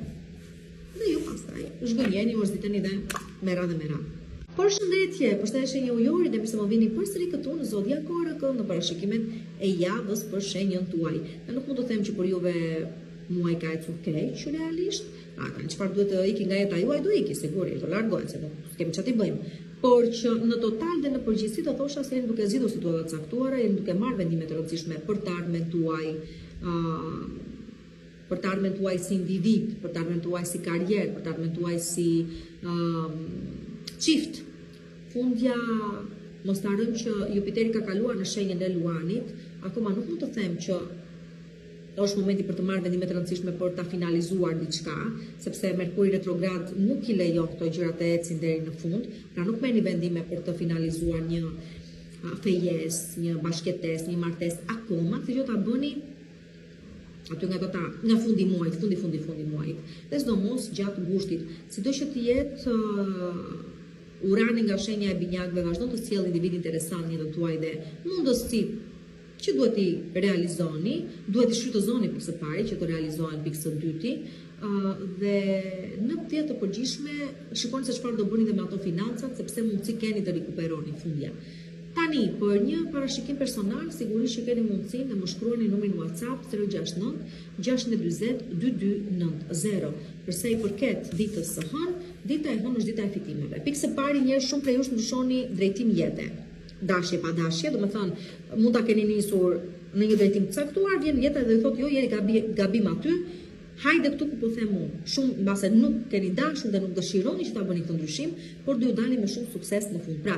Dhe ju pastaj zhgënjeni, vazhditeni dhe me radhë me radhë. Përshëndetje, përshëndetje një ujori dhe mirë se më vini përsëri këtu në Zodiakorë në parashikimet e javës për shenjën tuaj. Dhe nuk mund të them që për juve muaj ka ecur keq realisht, çfarë duhet të iki nga jeta juaj do iki sigurisht, do largohet se nuk kemi çfarë të bëjmë. Por që në total dhe në përgjithësi do thosha se jeni duke zgjidhur situata të caktuara, jeni duke marrë vendime të rëndësishme për të ardhmen tuaj, për të ardhmen tuaj si individ, për të ardhmen tuaj si karrierë, për të ardhmen tuaj si çift. Fundja mos ta rëm që Jupiteri ka kaluar në shenjën e Luanit, akoma nuk mund të them që është momenti për të marrë vendime të rëndësishme për ta finalizuar diçka, sepse Merkuri retrograd nuk I lejon këto gjëra të ecin deri në fund, pra nuk merrni vendime për të finalizuar një fejesë, një bashkëtesë, një martesë akoma, këtë gjë ta bëni aty nga fundi i muajit, fundi muajit. Dhe sidomos gjatë ngushtit, sido që të jetë Urani nga shenja e binjakëve vazhdon të sjellë individ interesant në jetën tuaj dhe mundësi që duhet I realizoni, duhet I shfrytëzoni për së pari që të realizohen pikë së dyti, dhe në tjetër të përgjithshme shikoni se çfarë do bëni dhe me ato financat, sepse mundësi keni të rikuperoni fundja. Tani, për një parashikim personal, sigurisht që keni mundësi të më shkruani numrin WhatsApp 069 640 2290. Përsa I përket ditës së hënë, dita e hënë është dita e fitimeve. Pikë së pari njerëz shumë prej jush ndryshoni drejtim jete. Dashje pa dashje, do të thënë, mund ta keni nisur në një drejtim të caktuar, vjen jeta dhe thotë jo, jeni gabim aty. Hajde këtu ku po them unë. Shumë mbase nuk keni dashur dhe nuk dëshironi që ta bëni këtë ndryshim, por do ju dalni me shumë sukses në fund. Pra,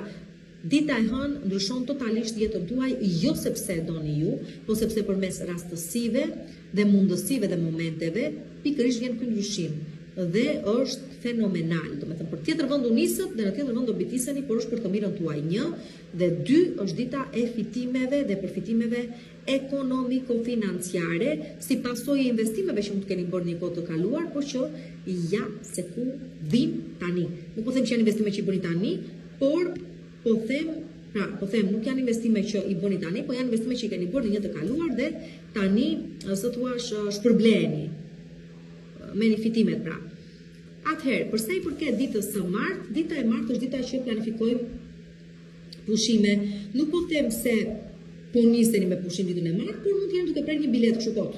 dita e hënë ndryshon totalisht jetën tuaj, jo sepse doni ju, po sepse përmes rastësive dhe mundësive dhe momenteve, pikërisht vjen ky ndryshim. Dhe është fenomenal. Do të thënë për tjetër vend u nisët dhe në tjetër vend do bitiseni, por është për të mirën tuaj. 1 dhe 2 është dita e fitimeve dhe përfitimeve ekonomiko-financiare si pasojë e investimeve që mund të keni bërë një kohë të kaluar, por që ja se ku vin tani. Nuk po them që janë investime që I bëni tani, por po them nuk janë investime që I bëni tani, po janë investime që I keni bërë në një të kaluar dhe tani së thuash shpërbleheni me një fitimet pra. Atëherë, përsa I përket ditës së martë, dita e martë është dita që planifikojmë pushime. Nuk po them se po niseni me pushim ditën e martë, por mund të jeni duke prerë një bilet kështu kot.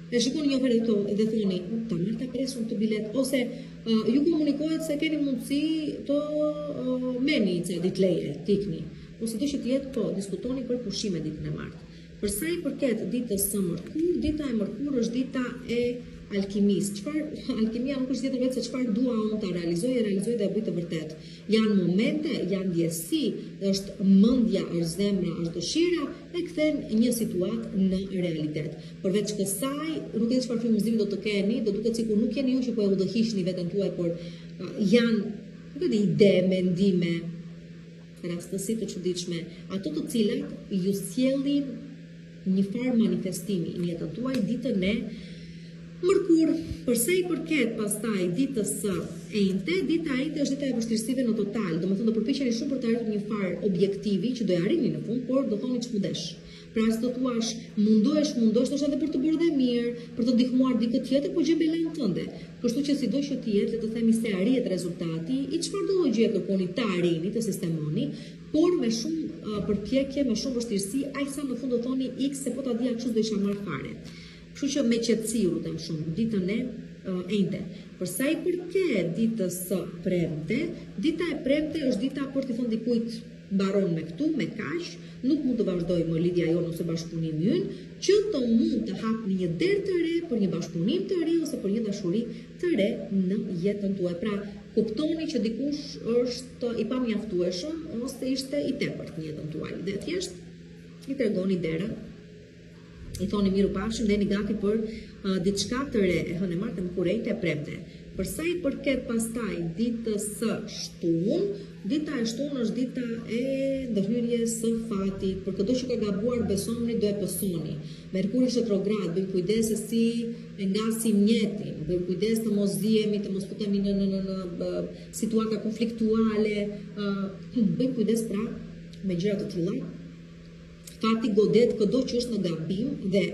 E shikoni një ofertë dhe thoni, ta marr ta presun të bilet, ose ju komunikohet se keni mundësi të merrni ca ditë leje, tikni. ose do që të jetë po, diskutoni për pushime ditën e martë. Për sa i përket ditës së mërkur, dita e mërkur është dita e alkimisë. Alkimia nuk është tjetër vetë se çfarë dua unë ta realizoj dhe e bëj të vërtet. Janë momente, janë ndjesi, është mendja, është zemra, është dëshira e kthen një situatë në realitet. Përveç kësaj, nuk e di çfarë frymëzimi do të keni, do duket sikur nuk jeni ju që po e udhëhiqni veten tuaj, por janë, nuk e di, ide, mendime, rastësi të çuditshme, ato të cilat ju sjellin një farë manifestimi në jetën tuaj ditën e mërkur. Për sa i përket pastaj ditës së enjte, dita e enjte është dita e vështirësive në total. Domethënë do përpiqeni shumë për të arritur një farë objektivi që do e arrini në fund, por do thoni ç'mudesh. Pra as do thuash mundohesh, ndoshta edhe për të bërë dhe mirë, për të ndihmuar dikë tjetër, po gjën belan tënde. Kështu që sido që të jetë, le të themi se arrihet rezultati, i çfarëdo gjë kërkoni ta arrini, të sistemoni, por me shumë përpjekje, me shumë vështirësi, aq sa në fund do thoni x se po ta dija kështu do isha marr fare. Kështu që me qetësi u lutem shumë ditën e enjte. Për sa i përket ditës së premte, dita e premte është dita për të thënë dikujt mbaron me këtu, me kaq, nuk mund të vazhdoj më lidhja jonë ose bashkëpunimi ynë, që të mund të hapni një derë të re për një bashkëpunim të re ose për një dashuri të re në jetën tuaj. Pra, kuptoni që dikush është i pamjaftueshëm ose ishte i tepërt në jetën tuaj dhe thjesht i tregoni derën. I thoni miru pafshim dhe jeni gati për diçka të re e hënë e martë më kurejtë e premte. Për sa i përket pastaj ditës së shtunë, dita e shtunë është dita e ndërhyrjes së fatit. Për këdo që ka gabuar besoni do e pësoni. Merkuri është retrograd, bëjmë kujdes se si e ngasim njetin, bëjmë kujdes të mos zihemi, të mos futemi në situata konfliktuale, bëjmë kujdes pra me gjëra të tilla. Fati godet këdo që është në gabim dhe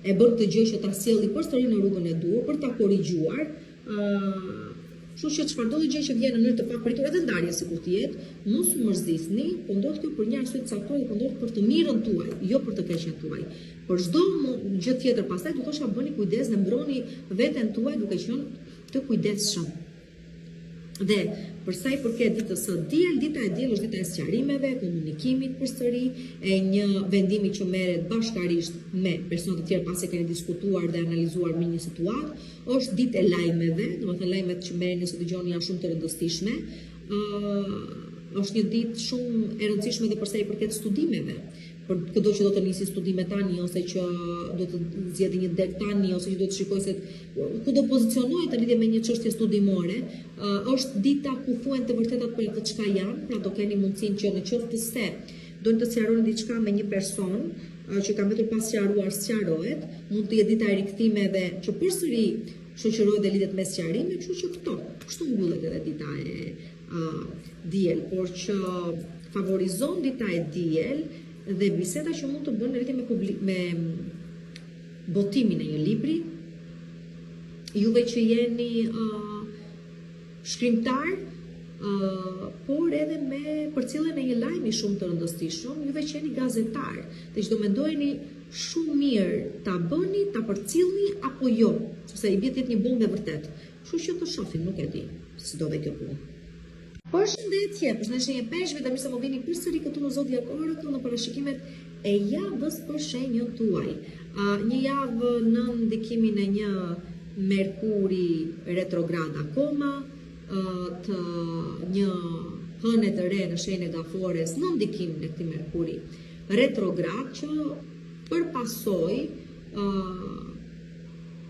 e bën të gjë që ta sjelli përsëri në rrugën e duhur për ta korrigjuar. Kështu që çfarëdo gjë që vjen në mënyrë të papritur edhe ndarje sikur të jetë, mos u mërzisni, po ndodh kjo për një arsye të caktuar dhe po ndodh për të mirën tuaj, jo për të keqen tuaj. Për çdo gjë tjetër pastaj do thosha bëni kujdes dhe mbroni veten tuaj duke qenë të kujdesshëm. Dhe për sa i përket ditës së diel, dita e diel është dita e sqarimeve, komunikimit përsëri, e një vendimi që merret bashkarisht me persona të tjerë pasi keni diskutuar dhe analizuar me një situatë, është ditë e lajmeve, domethënë lajmet që merreni ose dëgjoni janë shumë të rëndësishme. Është një ditë shumë e rëndësishme edhe për sa i përket studimeve. Për këdo që do të nisi studime tani, ose që do të zgjedhë një deg tani, ose që do të shikoj se ku do pozicionohet në lidhje me një çështje studimore, është dita ku thuhen të vërtetat për atë çka janë, pra do keni mundësinë që nëse se do të sqaroni diçka me një person që ka mbetur pa sqaruar, sqarohet, mund të jetë dita e rikthimeve që përsëri shoqërohet dhe lidhet me sqarime, kështu që kështu mbyllet edhe dita e diel, por që favorizon dita e diel dhe biseda që mund të bënë në lidhje me botimin e një libri, juve që jeni shkrimtar, por edhe me përcjelljen e një lajmi shumë të rëndësishëm, juve që jeni gazetar, dhe që do mendojeni shumë mirë ta bëni, ta përcjellni apo jo, sepse i bie të jetë një bombë e vërtet. Kështu që të shohim, nuk e di si do ve kjo punë. Përshëndetje një peshve dhe mirë se më vini përsëri këtu në Zodiac Oracle në parashikimet e javës për shenjën tuaj. Një javë në ndikimin e një Merkuri retrograd akoma, të një hëne të re në shenjën e Gafores në ndikimin e këtij Merkuri retrograd që përpasoj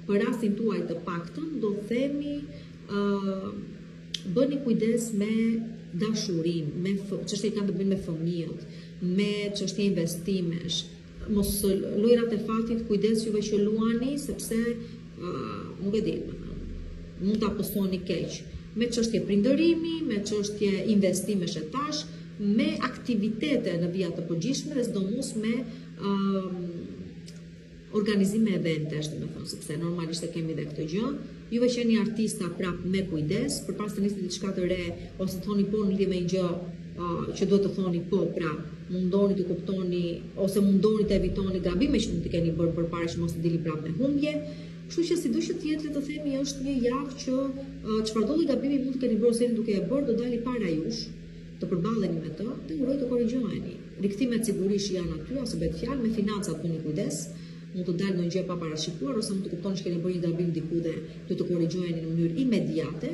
për rastin tuaj të paktën do themi bëni kujdes me dashurin, me çështje që kanë të bëjnë me fëmijët, me çështje investimesh. Mos lojrat e fatit, kujdes juve që luani, sepse nuk e di, mund ta posoni keq. Me çështje prindërimi, me çështje investimesh e tash, me aktivitete në vija të përgjithshme dhe sidomos me organizime eventesh, domethënë, sepse normalisht e kemi dhe këtë gjë. Juve që jeni artista prap me kujdes, përpara të nisni diçka të re ose të thoni po në lidhje me një gjë që duhet të thoni po, pra mundoni të kuptoni ose mundoni të evitoni gabime që mund të keni bërë përpara që mos të dili prap me humbje. Kështu që sido që të jetë, le të themi, është një javë që çfarëdo lloj gabimi mund të keni bërë ose duke e bërë do dali para jush. të përballeni me të dhe uroj të korrigjoheni. Rikthimet sigurisht janë aty, ose bëhet fjalë me financat bëni kujdes, mund të dalë ndonjë gjë pa parashikuar ose mund të kuptoni që keni bërë një gabim diku dhe do të korrigjoheni në mënyrë imediate.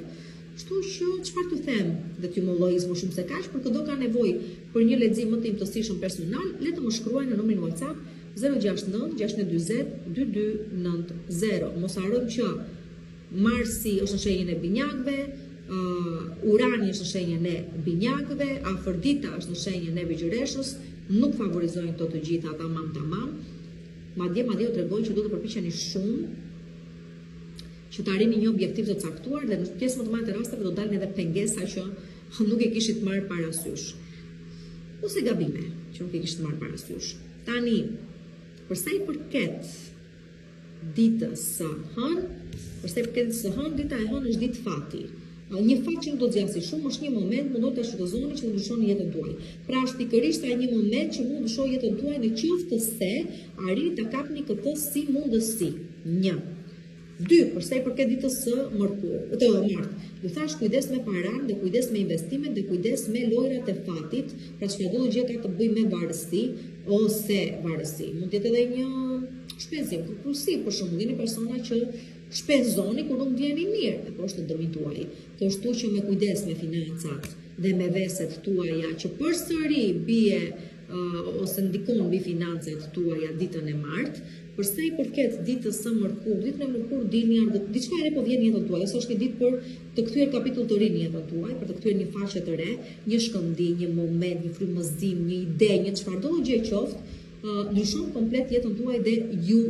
Kështu që çfarë të them, dhe t'ju mollojis më shumë se kaq, për këdo ka nevojë për një lexim më të imtësishëm personal, le të më shkruajnë në numrin WhatsApp 069 640 2290. Mos harrojmë që Marsi është në shenjën e binjakëve, Urani është në shenjën e binjakëve, Afërdita është në shenjën e Vigjëreshës, nuk favorizojnë këto të gjitha tamam. Madje u tregojnë që duhet të përpiqeni shumë që të arrini një objektiv të caktuar dhe në pjesë më të madhe të rasteve do dalin edhe pengesa që nuk e kishit marrë parasysh. Ose gabime që nuk e kishit marrë parasysh. Tani, përsa i përket ditës së hënë, dita e hënë është ditë fati. Një fat që nuk do të zgjasë shumë, është një moment mundot të shfrytëzoni që të ndryshoni jetën tuaj. Pra është pikërisht ai një moment që mund të ndryshojë jetën tuaj në qoftë se arrini ta kapni këtë si mundësi. 1. 2. Përsa i përket ditës së martë, ju thash kujdes me paranë dhe kujdes me investimet dhe kujdes me lojrat e fatit, pra çdo gjë ka të bëjë me varësi ose varësi. Mund të jetë edhe një shpenzim kompulsiv, për shembull, jeni persona që shpenzoni kur nuk ndjeni mirë, dhe po është në dëmin tuaj. Kështu që me kujdes me financat dhe me veset tuaja që përsëri bie ose ndikon mbi financat tuaja ditën e martë. Përsa i përket ditës së mërkur, ditën e mërkur dilni diçka e re po vjen në jetën tuaj, ose është një ditë për të kthyer kapitull të ri në jetën tuaj, për të kthyer një faqe të re, një shkëndij, një moment, një frymëzim, një ide, një çfarëdo gjë qoftë, ndryshon komplet jetën tuaj dhe ju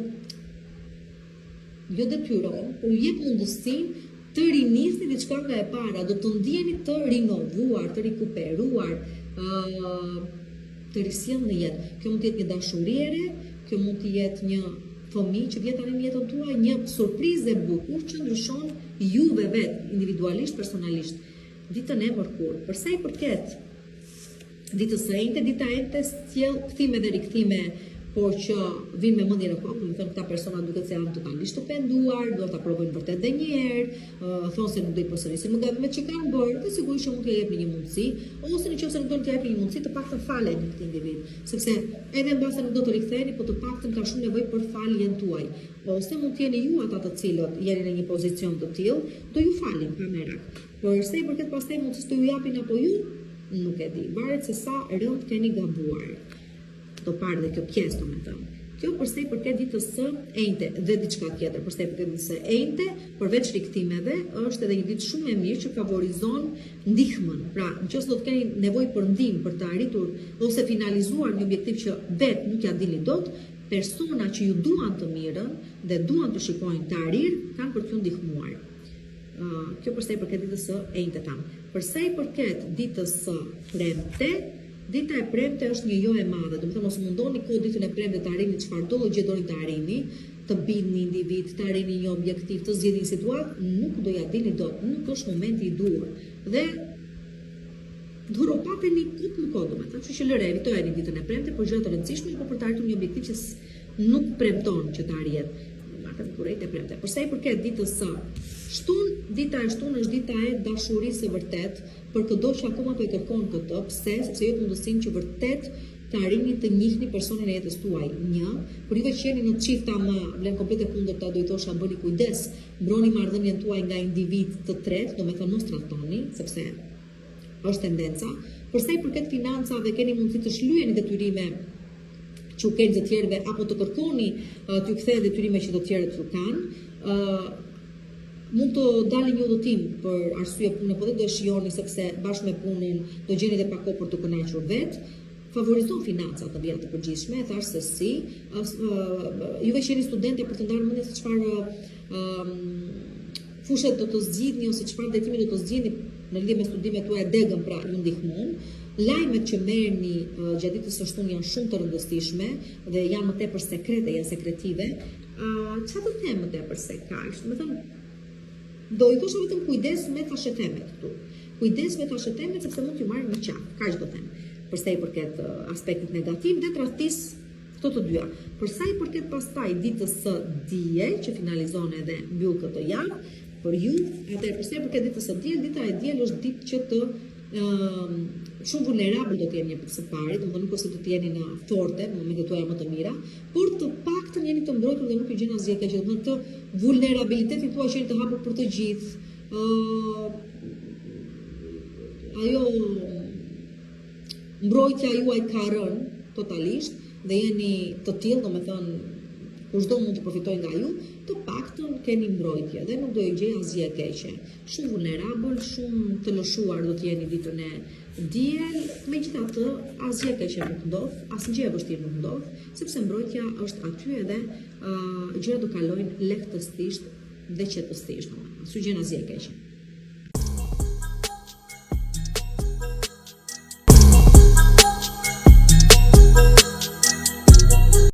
detyron, por ju jep mundësinë të rinisni diçka nga e para, do të ndjeni të rinovuar, të rikuperuar, të risjell në jetë. Kjo mund të jetë një dashuri e re, kjo mund të jetë një fëmijë që vjen tani në jetën tuaj, një surprizë e bukur që ndryshon juve vetë, individualisht, personalisht. Ditën e mërkur. Përsa i përket ditës së enjte, dita e enjte sjell kthime dhe rikthime, por që vinë me mendjen e kokë, më thënë këta persona duket se janë totalisht të penduar, duhet ta provojnë vërtet edhe një herë, thonë se nuk do të përsërisin më gabimet që kanë bërë, dhe sigurisht që mund t'ia jepni një mundësi, ose nëse nuk do t'ia jepni një mundësi, të paktën faleni këtë individ, sepse edhe mbase nuk do të riktheheni, por të paktën ka shumë nevojë për faljen tuaj. Ose mund të jeni ju ata të cilët jeni në një pozicion të tillë, do ju falin pa merak. Por sa i përket pastaj mundësisë të ju japin apo ju, nuk e di, varet se sa rënd keni gabuar. Do parë dhe kjo pjesë, domethënë. Kjo përsa i përket ditës së enjte dhe diçka tjetër, përsa i përket ditës së enjte, përveç rikthimeve, është edhe një ditë shumë e mirë që favorizon ndihmën. Pra, nëse do të keni nevojë për ndihmë për të arritur ose finalizuar një objektiv që vetë nuk ja dini dot, persona që ju duan të mirën dhe duan të shikojnë të arrir, kanë për t'ju ndihmuar. Kjo përsa i përket ditës së enjte tam. Përsa i përket ditës së premte, dita e premte është një jo e madhe, do të thënë mos mundoni kohë ditën e premte të arrini çfarëdo gjë doni të arrini, të bini një individ, të arrini një objektiv, të zgjidhni një situatë, nuk do ja dini dot, nuk është momenti i duhur. Dhe dhuropateni kot në kot, domethënë, kështu që lëre evitojeni ditën e premte për gjëra të rëndësishme, por për të arritur një objektiv që nuk premton që të arrihet. Kurrejt e premte. Përsa i përket ditës së shtunë, dita e shtunë është dita e dashurisë së vërtet, për çdo që akoma po e kërkon këtë, sepse jep mundësinë që vërtet të arrini të njihni personin e jetës tuaj. Për juve që jeni në çifta më vlen komplet e kundërta, do i thosha bëni kujdes, mbroni marrëdhënien tuaj nga individ të tretë, domethënë mos tradhtoni, sepse është tendenca. Përsa i përket financave, keni mundësi të shlyeni detyrime që u keni të tjerëve, apo të kërkoni t'ju kthejë detyrime që të tjerët ju kanë. Mund të dalë një udhëtim për arsye pune, po dhe do e shijoni sepse bashkë me punën do gjeni dhe pak kohë për të kënaqur vetë. Favorizon financat në vija të përgjithshme, thash se si. Juve që jeni studente për të ndarë mendjen se çfarë fushet do të zgjidhni ose çfarë detyrimi do të zgjidhni në lidhje me studimet tuaja degën, pra ju ndihmon. Lajmet që merrni gjatë ditës së shtunë janë shumë të rëndësishme dhe janë më tepër sekrete, janë sekretive. Çfarë do të them më tepër se kaq? Domethënë, do i thosha vetëm kujdes me tashetemet këtu. Kujdes me tashetemet sepse mund t'ju marrin në qaf. Kaq do them. Përsa i përket aspektit negativ dhe tradhtisë këto të dyja. Përsa i përket pastaj ditës së dije që finalizon edhe mbyll këtë javë për ju, atëherë përsa i përket ditës së diel, dita e diel është ditë që të shumë vulnerabël do të jeni një së pari, domethënë nuk ose do të jeni në forte në momentet tuaja më të mira, por të paktën jeni të mbrojtur dhe nuk ju gjen asgjë keq. Domethënë këtë vulnerabilitetin tuaj që jeni të hapur për të gjithë. Ajo mbrojtja juaj ka rënë totalisht dhe jeni të tillë, domethënë kushdo mund të përfitojë nga ju, të paktën keni mbrojtje dhe nuk do ju gjej asgjë e keqe. Shumë vulnerabël, shumë të lëshuar do të jeni ditën e diel, megjithatë asgjë e keqe nuk ndodh, asgjë e vështirë nuk ndodh, sepse mbrojtja është aty edhe gjërat do kalojnë lehtësisht dhe qetësisht, domethënë, s'u gjen asgjë e keqe.